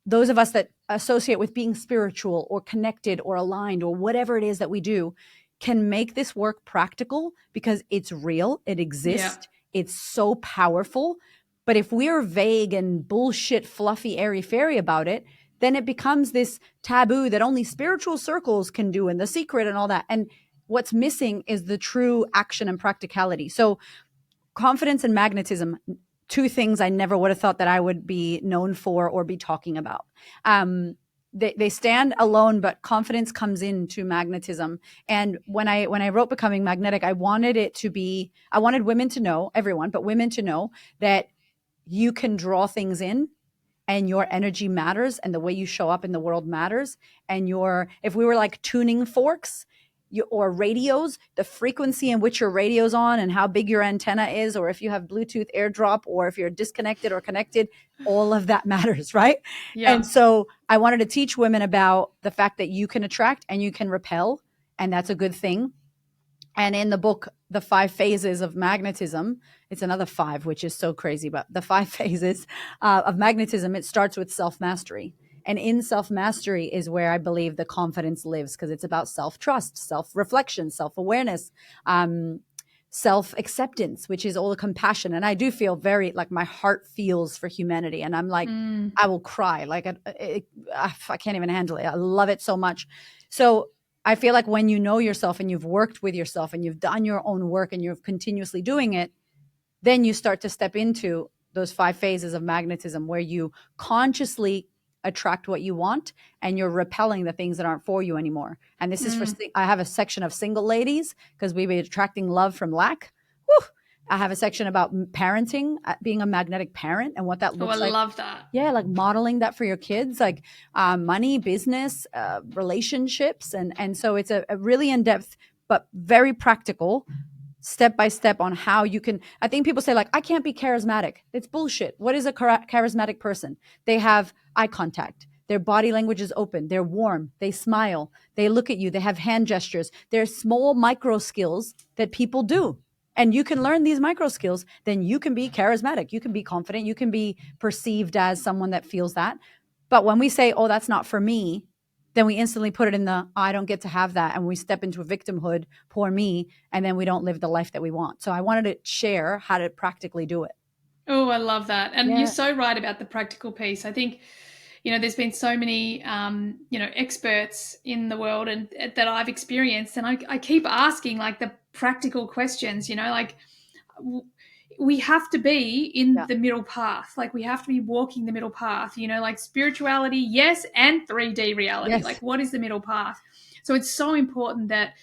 those of us that associate with being spiritual or connected or aligned or whatever it is that we do can make this work practical, because it's real. It exists. It's so powerful. But if we're vague and bullshit, fluffy, airy-fairy about it, then it becomes this taboo that only spiritual circles can do, and The Secret and all that. And what's missing is the true action and practicality. So confidence and magnetism, 2 things I never would have thought that I would be known for or be talking about. They stand alone, but confidence comes into magnetism. And when I wrote Becoming Magnetic, I wanted women to know, everyone, but women to know that you can draw things in, and your energy matters, and the way you show up in the world matters. And if we were like tuning forks, or radios, the frequency in which your radio's on and how big your antenna is, or if you have Bluetooth AirDrop, or if you're disconnected or connected, all of that matters, right? Yeah. And so I wanted to teach women about the fact that you can attract and you can repel, and that's a good thing. And in the book, The 5 Phases of Magnetism, it's another 5, which is so crazy, but the 5 phases of magnetism, it starts with self-mastery. And in self-mastery is where I believe the confidence lives, because it's about self-trust, self-reflection, self-awareness, self-acceptance, which is all the compassion. And I do feel very like my heart feels for humanity. And I'm like, I will cry. Like I can't even handle it. I love it so much. So I feel like when you know yourself and you've worked with yourself and you've done your own work and you're continuously doing it, then you start to step into those 5 phases of magnetism where you consciously attract what you want and you're repelling the things that aren't for you anymore. And this is for, I have a section of single ladies because we be attracting love from lack. Whew. I have a section about parenting, being a magnetic parent and what that looks like. I love that. Yeah, like modeling that for your kids, like money, business, relationships. And so it's a really in-depth, but very practical step by step on how you can. I think people say like, I can't be charismatic. It's bullshit. What is a charismatic person? They have eye contact. Their body language is open. They're warm. They smile. They look at you. They have hand gestures. There's small micro skills that people do. And you can learn these micro skills, then you can be charismatic. You can be confident. You can be perceived as someone that feels that. But when we say, oh, that's not for me, then we instantly put it in the, I don't get to have that. And we step into a victimhood, poor me, and then we don't live the life that we want. So I wanted to share how to practically do it. Oh, I love that. And you're so right about the practical piece. I think, there's been so many, experts in the world and that I've experienced. And I keep asking like the practical questions, like we have to be in the middle path. Like we have to be walking the middle path, like spirituality, yes, and 3D reality. Yes. Like what is the middle path? So it's so important that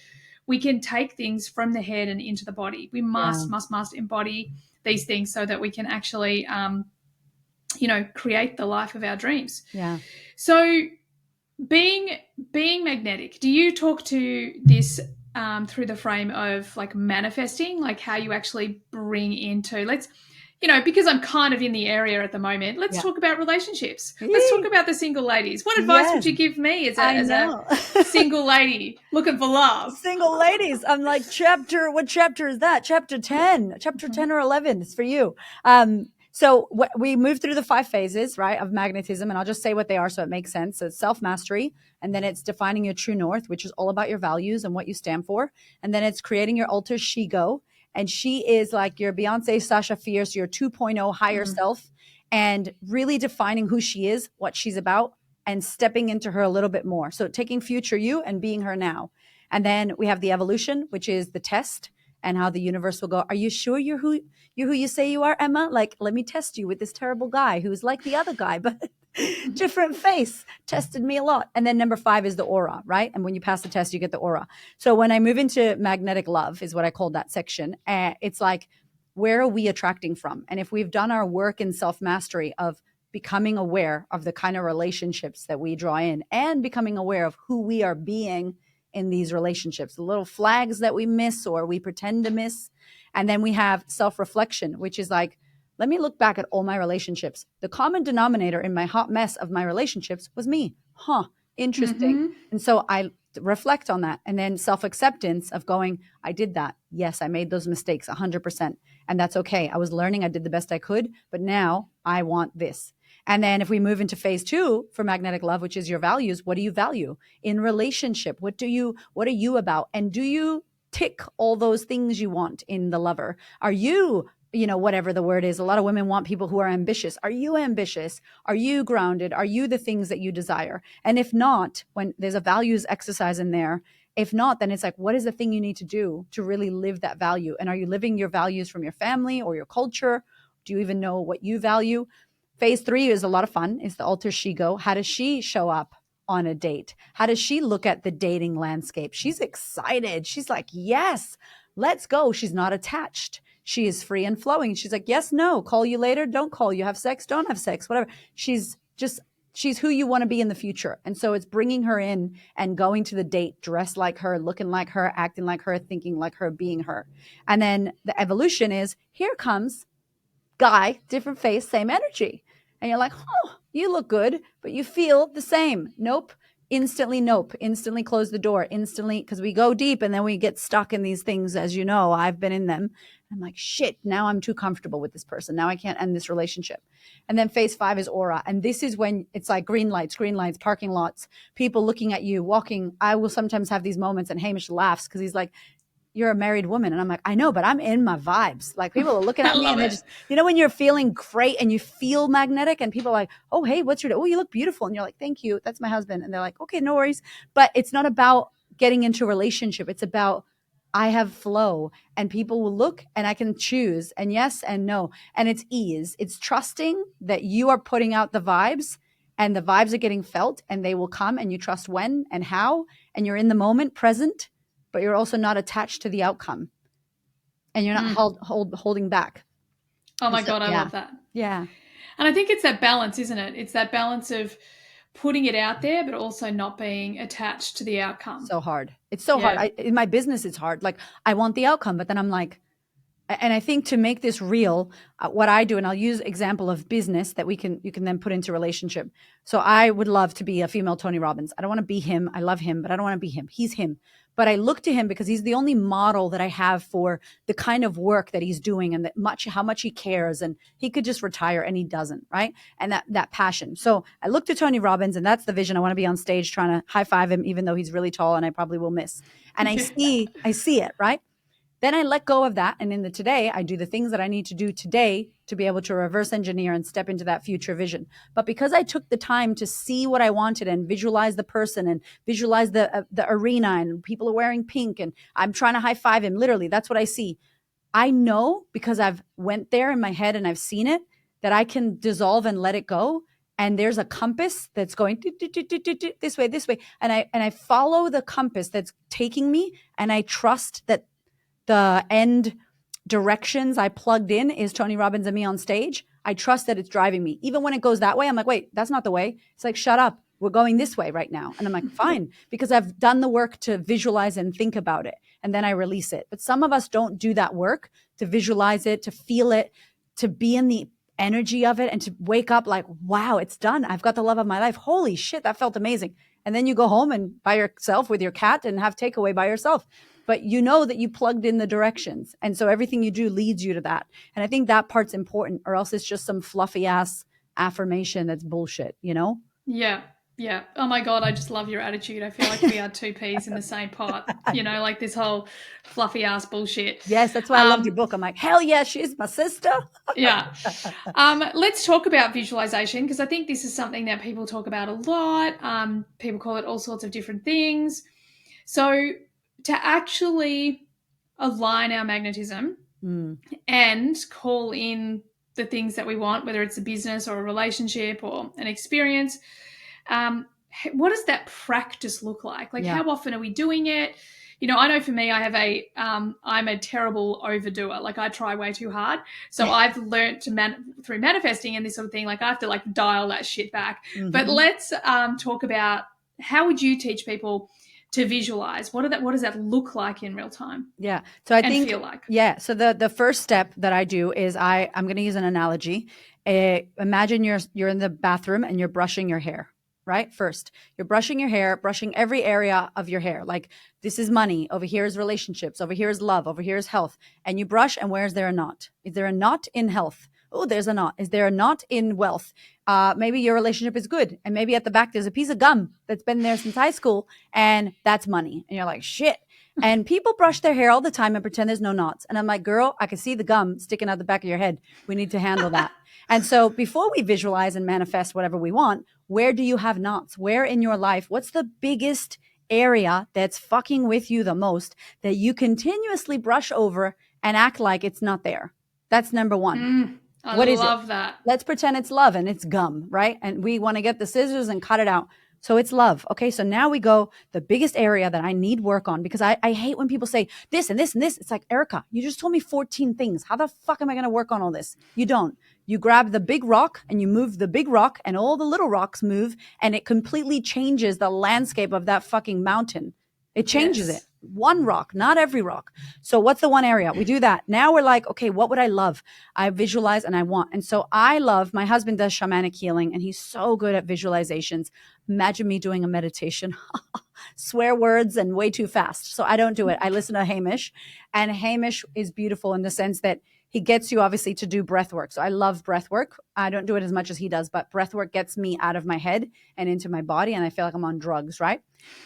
we can take things from the head and into the body. We must embody these things so that we can actually, create the life of our dreams. Yeah. So being magnetic, do you talk to this through the frame of like manifesting, like how you actually bring into, because I'm kind of in the area at the moment, let's talk about relationships. Let's talk about the single ladies. What advice would you give me as a single lady looking for love? Single ladies. I'm like, what chapter is that? Chapter 10, chapter 10 or 11. It's for you. So we move through the 5 phases, right, of magnetism, and I'll just say what they are so it makes sense. So it's self-mastery, and then it's defining your true north, which is all about your values and what you stand for. And then it's creating your alter ego, and she is like your Beyonce, Sasha Fierce, your 2.0 higher self, and really defining who she is, what she's about, and stepping into her a little bit more. So taking future you and being her now. And then we have the evolution, which is the test, and how the universe will go, are you sure you're who you say you are, Emma? Like, let me test you with this terrible guy who's like the other guy, but different face, tested me a lot. And then number 5 is the aura, right? And when you pass the test, you get the aura. So when I move into magnetic love is what I call that section. It's like, where are we attracting from? And if we've done our work in self-mastery of becoming aware of the kind of relationships that we draw in and becoming aware of who we are being in these relationships, the little flags that we miss or we pretend to miss. And then we have self-reflection, which is like, let me look back at all my relationships. The common denominator in my hot mess of my relationships was me. Interesting. And so I reflect on that. And then self-acceptance of going, I did that. Yes, I made those mistakes 100%. And that's okay. I was learning. I did the best I could. But now I want this. And then if we move into phase 2 for magnetic love, which is your values, what do you value in relationship? What are you about? And do you tick all those things you want in the lover? Are you, whatever the word is, a lot of women want people who are ambitious. Are you ambitious? Are you grounded? Are you the things that you desire? And if not, when there's a values exercise in there, if not, then it's like, what is the thing you need to do to really live that value? And are you living your values from your family or your culture? Do you even know what you value? Phase 3 is a lot of fun. It's the alter ego. How does she show up on a date? How does she look at the dating landscape? She's excited. She's like, yes, let's go. She's not attached. She is free and flowing. She's like, yes, no, call you later. Don't call you. Have sex. Don't have sex, whatever. She's who you want to be in the future. And so it's bringing her in and going to the date, dressed like her, looking like her, acting like her, thinking like her, being her. And then the evolution is, here comes guy, different face, same energy. And you're like, you look good, but you feel the same. Nope. instantly nope, instantly close the door, instantly, because we go deep and then we get stuck in these things. As you know, I've been in them. I'm like, shit, now I'm too comfortable with this person. Now I can't end this relationship. And then phase 5 is aura. And this is when it's like green lights, parking lots, people looking at you, walking. I will sometimes have these moments, and Hamish laughs because he's like, you're a married woman. And I'm like, I know, but I'm in my vibes. Like, people are looking at me and they're just, when you're feeling great and you feel magnetic and people are like, oh, hey, oh, you look beautiful. And you're like, thank you. That's my husband. And they're like, okay, no worries. But it's not about getting into a relationship. It's about, I have flow, and people will look and I can choose, and yes and no. And it's ease. It's trusting that you are putting out the vibes, and the vibes are getting felt, and they will come, and you trust when and how, and you're in the moment, present, but you're also not attached to the outcome, and you're not holding back. Oh my God, I love that. Yeah. And I think it's that balance, isn't it? It's that balance of putting it out there, but also not being attached to the outcome. So hard. It's so hard. In my business, it's hard. Like, I want the outcome, but then I'm like, and I think to make this real, what I do, and I'll use example of business that you can then put into relationship. So I would love to be a female Tony Robbins. I don't want to be him. I love him, but I don't want to be him. He's him. But I look to him because he's the only model that I have for the kind of work that he's doing, and how much he cares. And he could just retire, and he doesn't, right? And that passion. So I look to Tony Robbins, and that's the vision. I want to be on stage trying to high five him, even though he's really tall and I probably will miss. And I see it, right? Then I let go of that. And in the today, I do the things that I need to do today to be able to reverse engineer and step into that future vision. But because I took the time to see what I wanted and visualize the person and visualize the arena, and people are wearing pink and I'm trying to high five him, literally, that's what I see. I know, because I've went there in my head and I've seen it, that I can dissolve and let it go. And there's a compass that's going this way. And I follow the compass that's taking me, and I trust that the end directions I plugged in is Tony Robbins and me on stage. I trust that it's driving me. Even when it goes that way, I'm like, wait, that's not the way. It's like, shut up. We're going this way right now. And I'm like, fine, because I've done the work to visualize and think about it. And then I release it. But some of us don't do that work to visualize it, to feel it, to be in the energy of it, and to wake up like, wow, it's done. I've got the love of my life. Holy shit, that felt amazing. And then you go home and by yourself with your cat and have takeaway by yourself. But you know that you plugged in the directions. And so everything you do leads you to that. And I think that part's important, or else it's just some fluffy ass affirmation that's bullshit, Yeah. Yeah. Oh my God, I just love your attitude. I feel like we are two peas in the same pot, like this whole fluffy ass bullshit. Yes, that's why I loved your book. I'm like, hell yeah, she's my sister. Yeah. Let's talk about visualization, because I think this is something that people talk about a lot. People call it all sorts of different things. So to actually align our magnetism and call in the things that we want, whether it's a business or a relationship or an experience, what does that practice look like? How often are we doing it? I know for me, I have I'm a terrible overdoer. Like, I try way too hard. So I've learned through manifesting and this sort of thing, I have to dial that shit back. Mm-hmm. But let's talk about, how would you teach people to visualize? What does that look like in real time? Yeah. So I think feel like. Yeah. So the first step that I do is I'm going to use an analogy. Imagine you're in the bathroom and you're brushing your hair. Right? First, you're brushing your hair, brushing every area of your hair. Like, this is money. Over here is relationships. Over here is love. Over here is health. And you brush, and where is there a knot? Is there a knot in health? Oh, there's a knot. Is there a knot in wealth? Maybe your relationship is good. And maybe at the back, there's a piece of gum that's been there since high school, and that's money. And you're like, shit. And people brush their hair all the time and pretend there's no knots. And I'm like, girl, I can see the gum sticking out the back of your head. We need to handle that. And so before we visualize and manifest whatever we want, where do you have knots? Where in your life? What's the biggest area that's fucking with you the most that you continuously brush over and act like it's not there? That's number one. I love that. Let's pretend it's love and it's gum, right? And we want to get the scissors and cut it out. So it's love. Okay. So now we go the biggest area that I need work on, because I hate when people say this and this and this. It's like, Erika, you just told me 14 things. How the fuck am I going to work on all this? You don't. You grab the big rock and you move the big rock, and all the little rocks move, and it completely changes the landscape of that fucking mountain. It changes it. one rock, not every rock. So what's the one area? We do that. Now we're like, okay, what would I love? I visualize and I want. And so I love, my husband does shamanic healing and he's so good at visualizations. Imagine me doing a meditation, swear words and way too fast. So I don't do it. I listen to Hamish, and Hamish is beautiful in the sense that he gets you obviously to do breath work. So I love breath work. I don't do it as much as he does, but breath work gets me out of my head and into my body. And I feel like I'm on drugs, right?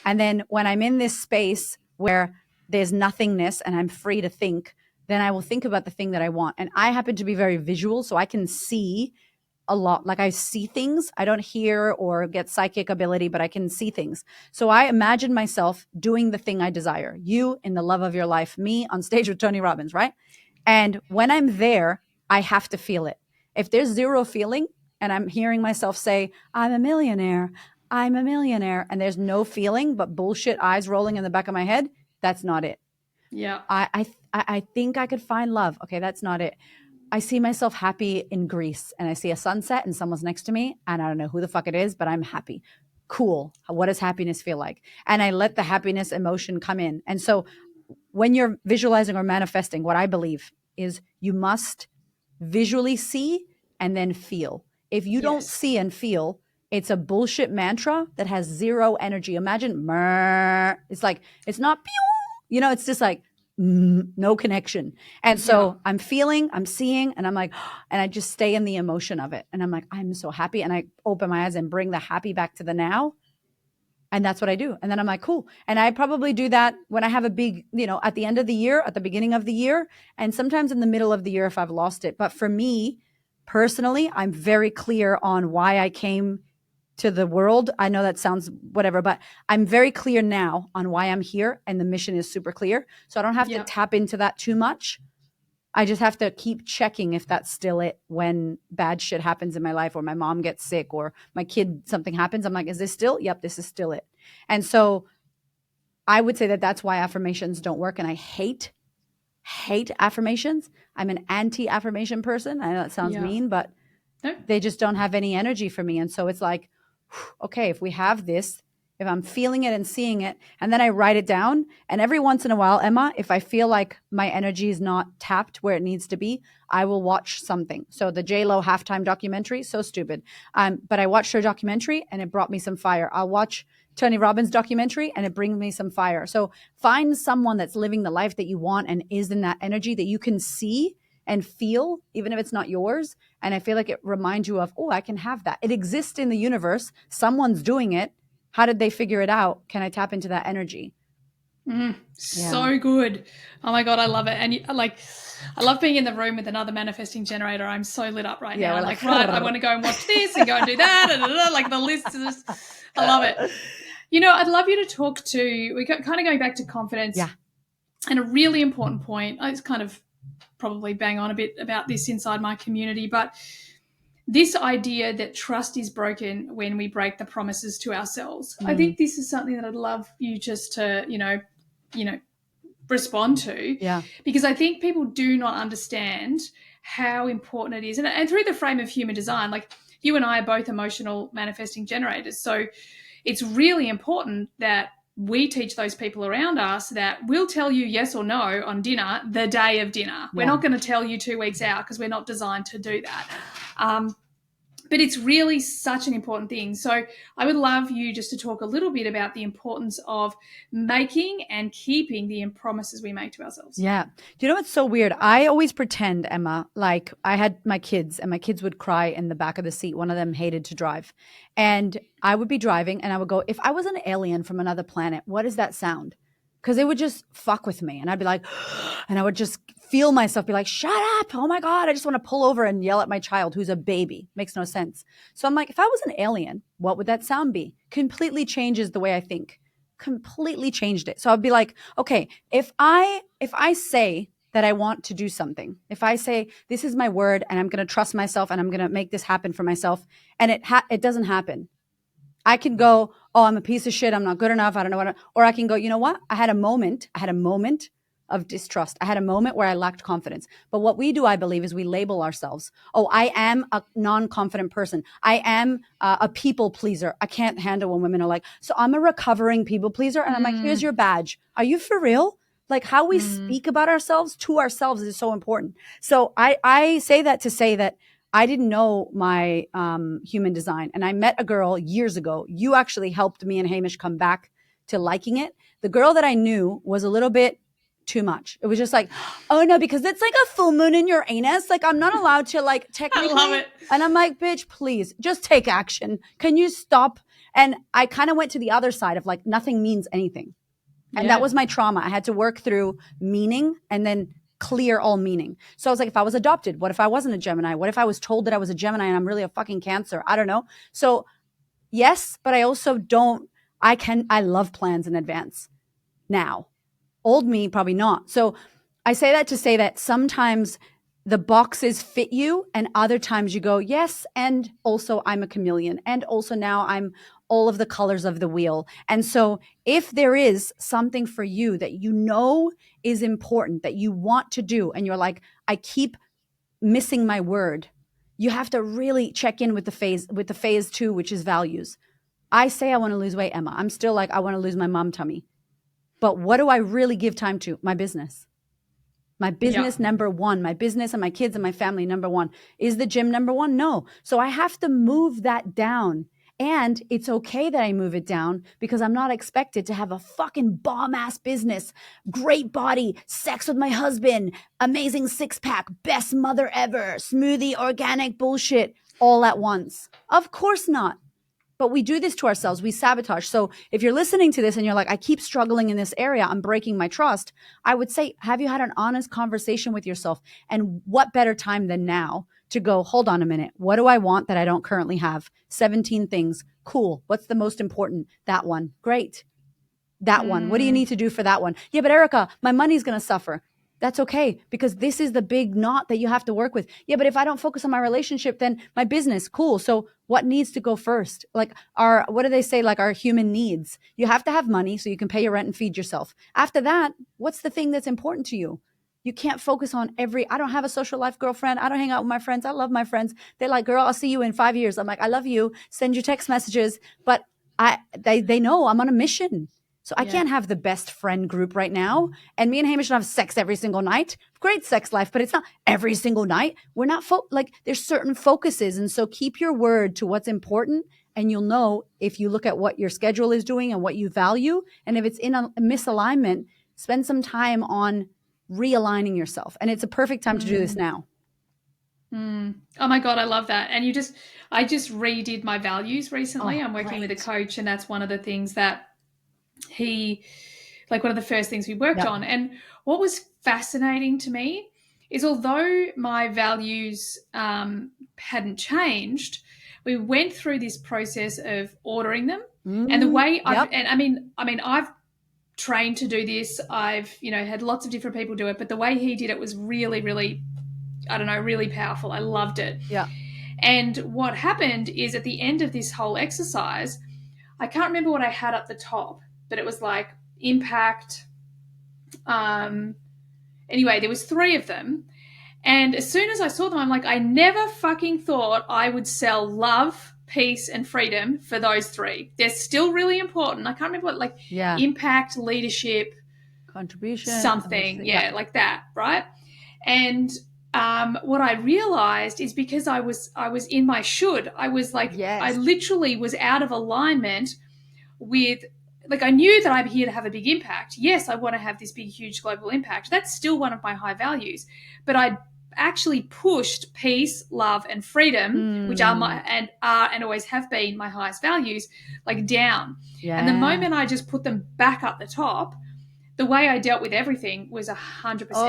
And then when I'm in this space where there's nothingness and I'm free to think, then I will think about the thing that I want. And I happen to be very visual, so I can see a lot. Like I see things. I don't hear or get psychic ability, but I can see things. So I imagine myself doing the thing I desire. You in the love of your life, me on stage with Tony Robbins, right? And when I'm there, I have to feel it. If there's zero feeling and I'm hearing myself say, I'm a millionaire, and there's no feeling but bullshit eyes rolling in the back of my head, that's not it. Yeah. I think I could find love. Okay, that's not it. I see myself happy in Greece and I see a sunset and someone's next to me and I don't know who the fuck it is, but I'm happy. Cool. What does happiness feel like? And I let the happiness emotion come in. And so when you're visualizing or manifesting, what I believe is you must visually see and then feel. If you don't see and feel, it's a bullshit mantra that has zero energy. Imagine, it's like, it's not, it's just like, no connection. And so I'm feeling, I'm seeing, and I'm like, and I just stay in the emotion of it. And I'm like, I'm so happy. And I open my eyes and bring the happy back to the now. And that's what I do. And then I'm like, cool. And I probably do that when I have a big, at the end of the year, at the beginning of the year, and sometimes in the middle of the year if I've lost it. But for me personally, I'm very clear on why I came to the world. I know that sounds whatever, but I'm very clear now on why I'm here. And the mission is super clear. So I don't have to tap into that too much. I just have to keep checking if that's still it when bad shit happens in my life or my mom gets sick or my kid, something happens. I'm like, is this still? Yep, this is still it. And so I would say that that's why affirmations don't work. And I hate affirmations. I'm an anti-affirmation person. I know that sounds mean, but they just don't have any energy for me. And so it's like, okay, if we have this, if I'm feeling it and seeing it, and then I write it down. And every once in a while, Emma, if I feel like my energy is not tapped where it needs to be, I will watch something. So the J-Lo halftime documentary, so stupid. But I watched her documentary and it brought me some fire. I'll watch Tony Robbins documentary and it brings me some fire. So find someone that's living the life that you want and is in that energy that you can see and feel, even if it's not yours. And I feel like it reminds you of, oh, I can have that. It exists in the universe. Someone's doing it. How did they figure it out? Can I tap into that energy? So good. Oh my God, I love it. And I love being in the room with another manifesting generator. I'm so lit up right now. we're Like, right, I want to go and watch this and go and do that. Like the list is just, I love it. I'd love you to talk to, we got kind of going back to confidence. Yeah. And a really important point, I just kind of probably bang on a bit about this inside my community, but this idea that trust is broken when we break the promises to ourselves. I think this is something that I'd love you just to, respond to. Yeah. Because I think people do not understand how important it is. And through the frame of human design, like you and I are both emotional manifesting generators. So it's really important that we teach those people around us that we'll tell you yes or no on dinner the day of dinner. Yeah. We're not going to tell you 2 weeks out because we're not designed to do that. But it's really such an important thing. So I would love you just to talk a little bit about the importance of making and keeping the promises we make to ourselves. Yeah. Do you know what's so weird? I always pretend, Emma, like I had my kids and my kids would cry in the back of the seat. One of them hated to drive. And I would be driving and I would go, if I was an alien from another planet, what does that sound? Because it would just fuck with me. And I'd be like, and I would just feel myself be like, shut up. Oh my God. I just want to pull over and yell at my child who's a baby. Makes no sense. So I'm like, if I was an alien, what would that sound be? Completely changes the way I think. Completely changed it. So I'd be like, okay, if I say that I want to do something, if I say this is my word and I'm going to trust myself and I'm going to make this happen for myself and it doesn't happen. I can go, oh, I'm a piece of shit. I'm not good enough. I don't know what, or I can go, you know what? I had a moment of distrust. I had a moment where I lacked confidence. But what we do, I believe, is we label ourselves. Oh, I am a non-confident person. I am a people pleaser. I can't handle when women are like, so I'm a recovering people pleaser. And I'm like, here's your badge. Are you for real? Like how we speak about ourselves to ourselves is so important. So I say that to say that I didn't know my human design. And I met a girl years ago. You actually helped me and Hamish come back to liking it. The girl that I knew was a little bit too much. It was just like, oh no, because it's like a full moon in your anus. Like I'm not allowed to like technically. I love it. And I'm like, bitch, please just take action. Can you stop? And I kind of went to the other side of like, nothing means anything. And that was my trauma. I had to work through meaning and then clear all meaning. So I was like, if I was adopted, what if I wasn't a Gemini? What if I was told that I was a Gemini and I'm really a fucking Cancer? I don't know. So yes, but I also don't, I love plans in advance now. Old me, probably not. So I say that to say that sometimes the boxes fit you and other times you go, yes. And also I'm a chameleon. And also now I'm all of the colors of the wheel. And so if there is something for you that you know is important, that you want to do, and you're like, I keep missing my word, you have to really check in with the phase 2, which is values. I say I want to lose weight, Emma. I'm still like, I want to lose my mom tummy. But what do I really give time to? My business. My business, number one. My business and my kids and my family, number one. Is the gym number one? No. So I have to move that down. And it's okay that I move it down because I'm not expected to have a fucking bomb-ass business, great body, sex with my husband, amazing six-pack, best mother ever, smoothie, organic bullshit all at once. Of course not. But we do this to ourselves. We sabotage. So if you're listening to this and you're like, I keep struggling in this area, I'm breaking my trust. I would say, have you had an honest conversation with yourself? And what better time than now to go, hold on a minute. What do I want that I don't currently have? 17 things. Cool. What's the most important? That one. Great. That one. What do you need to do for that one? Yeah, but Erika, my money's going to suffer. That's okay, because this is the big knot that you have to work with. Yeah, but if I don't focus on my relationship, then my business, cool. So what needs to go first? Like what do they say? Like our human needs. You have to have money so you can pay your rent and feed yourself. After that, what's the thing that's important to you? You can't focus on I don't have a social life, girlfriend. I don't hang out with my friends. I love my friends. They're like, girl, I'll see you in 5 years. I'm like, I love you. Send you text messages. But they know I'm on a mission. So I can't have the best friend group right now. And me and Hamish don't have sex every single night. Great sex life, but it's not every single night. We're not like there's certain focuses. And so keep your word to what's important. And you'll know if you look at what your schedule is doing and what you value. And if it's in a misalignment, spend some time on realigning yourself. And it's a perfect time to do this now. Oh my God, I love that. And I just redid my values recently. I'm working with a coach, and that's one of the things that one of the first things we worked on. And what was fascinating to me is although my values hadn't changed, we went through this process of ordering them. And the way I've trained to do this. I've, had lots of different people do it, but the way he did it was really, really, I don't know, really powerful. I loved it. Yeah. And what happened is at the end of this whole exercise, I can't remember what I had up the top, but it was like impact. Anyway, there was 3 of them. And as soon as I saw them, I'm like, I never fucking thought I would sell love, peace, and freedom for those 3. They're still really important. I can't remember what, impact, leadership, contribution, something. Like that, right? And what I realized is because I was in my should. I was like, I literally was out of alignment with, I knew that I'm here to have a big impact. Yes, I want to have this big, huge global impact. That's still one of my high values. But I actually pushed peace, love, and freedom, which are and always have been my highest values, down. Yeah. And the moment I just put them back up the top, the way I dealt with everything was 100% different.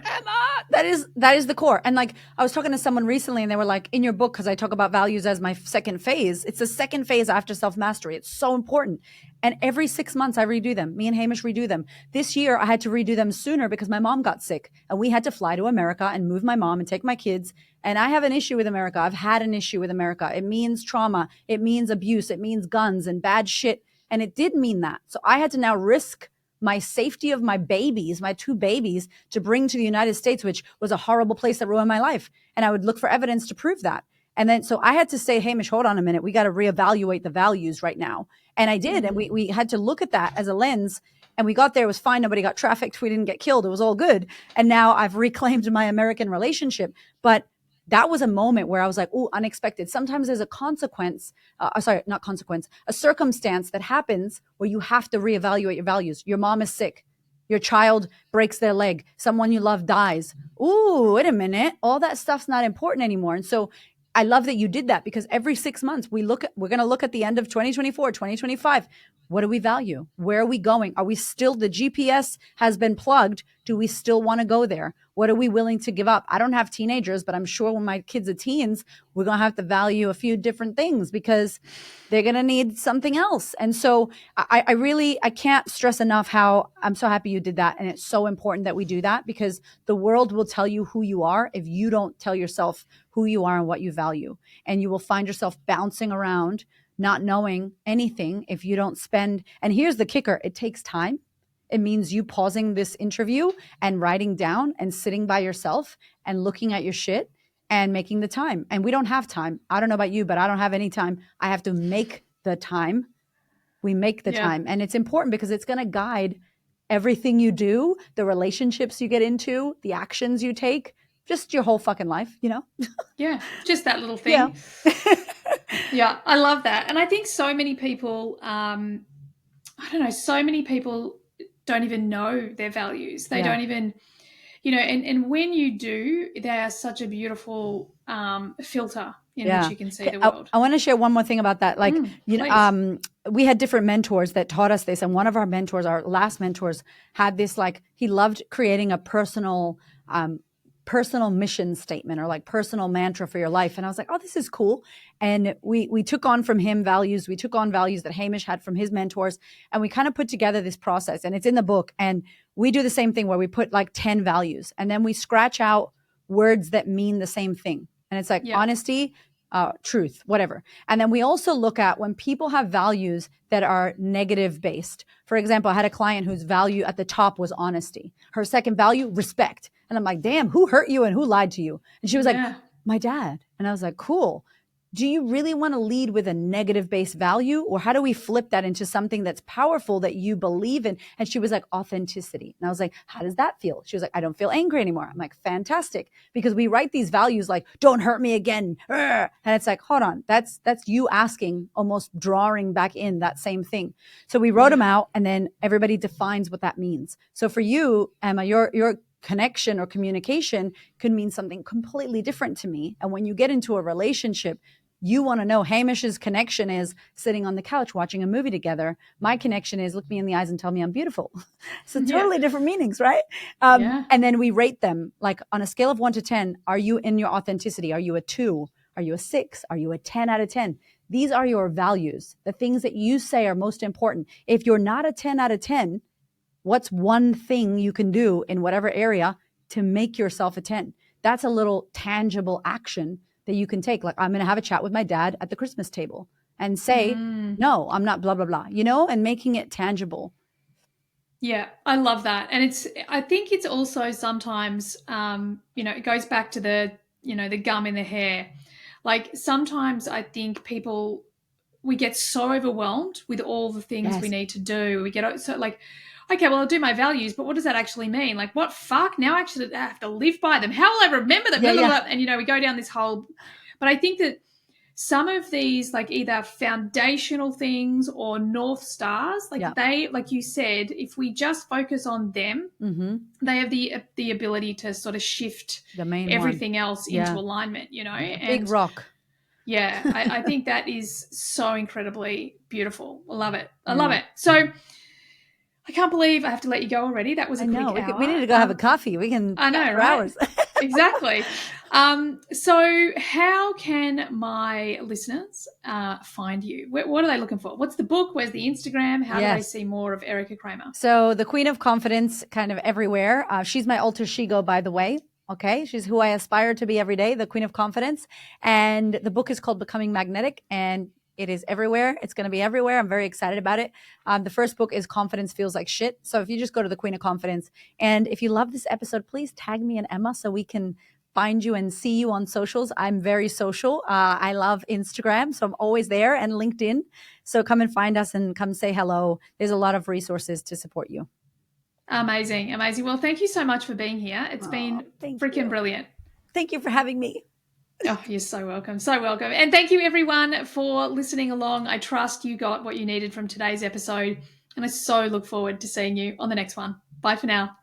Emma, that is the core. And I was talking to someone recently and they were like, in your book, because I talk about values as my second phase, it's the second phase after self-mastery. It's so important. And every 6 months I redo them. Me and Hamish redo them. This year I had to redo them sooner because my mom got sick and we had to fly to America and move my mom and take my kids. And I have an issue with America. I've had an issue with America. It means trauma. It means abuse. It means guns and bad shit. And it did mean that. So I had to now risk my safety of my babies, my 2 babies, to bring to the United States, which was a horrible place that ruined my life. And I would look for evidence to prove that. And then, so I had to say, Hamish, hold on a minute. We got to reevaluate the values right now. And I did. And we had to look at that as a lens. And we got there. It was fine. Nobody got trafficked. We didn't get killed. It was all good. And now I've reclaimed my American relationship. But that was a moment where I was like, oh, unexpected. Sometimes there's a consequence, not consequence, a circumstance that happens where you have to reevaluate your values. Your mom is sick. Your child breaks their leg. Someone you love dies. Ooh, wait a minute. All that stuff's not important anymore. And so I love that you did that, because every 6 months we're going to look at the end of 2024, 2025. What do we value? Where are we going? Are we still, the GPS has been plugged. Do we still want to go there? What are we willing to give up? I don't have teenagers, but I'm sure when my kids are teens, we're going to have to value a few different things because they're going to need something else. And so I can't stress enough how I'm so happy you did that. And it's so important that we do that, because the world will tell you who you are if you don't tell yourself who you are and what you value. And you will find yourself bouncing around, not knowing anything if you don't spend. And here's the kicker. It takes time. It means you pausing this interview and writing down and sitting by yourself and looking at your shit and making the time. And we don't have time. I don't know about you, but I don't have any time. I have to make the time. We make the time. And it's important because it's going to guide everything you do, the relationships you get into, the actions you take, just your whole fucking life, you know? Yeah, just that little thing. Yeah, I love that. And I think so many people, so many people don't even know their values. They don't even, and when you do, they are such a beautiful filter in which you can see the world. I want to share one more thing about that. Like, we had different mentors that taught us this. And one of our mentors, our last mentors, had this, like, he loved creating a personal mission statement, or like personal mantra for your life. And I was like, oh, this is cool. And we took on from him values. We took on values that Hamish had from his mentors. And we kind of put together this process, and it's in the book. And we do the same thing where we put like 10 values, and then we scratch out words that mean the same thing. And it's like honesty, truth, whatever. And then we also look at when people have values that are negative based. For example, I had a client whose value at the top was honesty. Her second value, respect. And I'm like, damn, who hurt you and who lied to you? And she was like, my dad. And I was like, cool. Do you really want to lead with a negative based value? Or how do we flip that into something that's powerful that you believe in? And she was like, authenticity. And I was like, how does that feel? She was like, I don't feel angry anymore. I'm like, fantastic. Because we write these values like, don't hurt me again. And it's like, hold on, that's you asking, almost drawing back in that same thing. So we wrote them out, and then everybody defines what that means. So for you, Emma, your connection or communication could mean something completely different to me. And when you get into a relationship, you want to know Hamish's connection is sitting on the couch watching a movie together. My connection is look me in the eyes and tell me I'm beautiful. So totally different meanings, right? And then we rate them like on a scale of 1 to 10. Are you in your authenticity? Are you a 2? Are you a 6? Are you a 10 out of 10? These are your values, the things that you say are most important. If you're not a 10 out of 10, what's one thing you can do in whatever area to make yourself a 10? That's a little tangible action that you can take. Like, I'm going to have a chat with my dad at the Christmas table and say, no, I'm not blah, blah, blah, and making it tangible. Yeah, I love that. And I think it's also sometimes, it goes back to the gum in the hair. Like sometimes I think we get so overwhelmed with all the things we need to do. We get so like, okay, well, I'll do my values, but what does that actually mean? Like, what fuck? Now actually I have to live by them. How will I remember them? And, we go down this whole, but I think that some of these, like either foundational things or North Stars, they, like you said, if we just focus on them, they have the ability to sort of shift everything else into alignment, and big rock. Yeah, I think that is so incredibly beautiful. I love it. I love it. So I can't believe I have to let you go already. That was a quick hour. We need to go have a coffee. We can I know, for right? hours. Exactly. So how can my listeners find you? What are they looking for? What's the book? Where's the Instagram? How do they see more of Erika Cramer? So the Queen of Confidence, kind of everywhere. She's my alter ego, by the way. Okay. She's who I aspire to be every day, the Queen of Confidence. And the book is called Becoming Magnetic. And It is everywhere. It's going to be everywhere. I'm very excited about it. The first book is Confidence Feels Like Shit. So if you just go to the Queen of Confidence, and if you love this episode, please tag me and Emma so we can find you and see you on socials. I'm very social. I love Instagram, so I'm always there, and LinkedIn. So come and find us and come say hello. There's a lot of resources to support you. Amazing. Well, thank you so much for being here. It's been freaking brilliant. Thank you for having me. Oh, you're so welcome. So welcome. And thank you everyone for listening along. I trust you got what you needed from today's episode, and I so look forward to seeing you on the next one. Bye for now.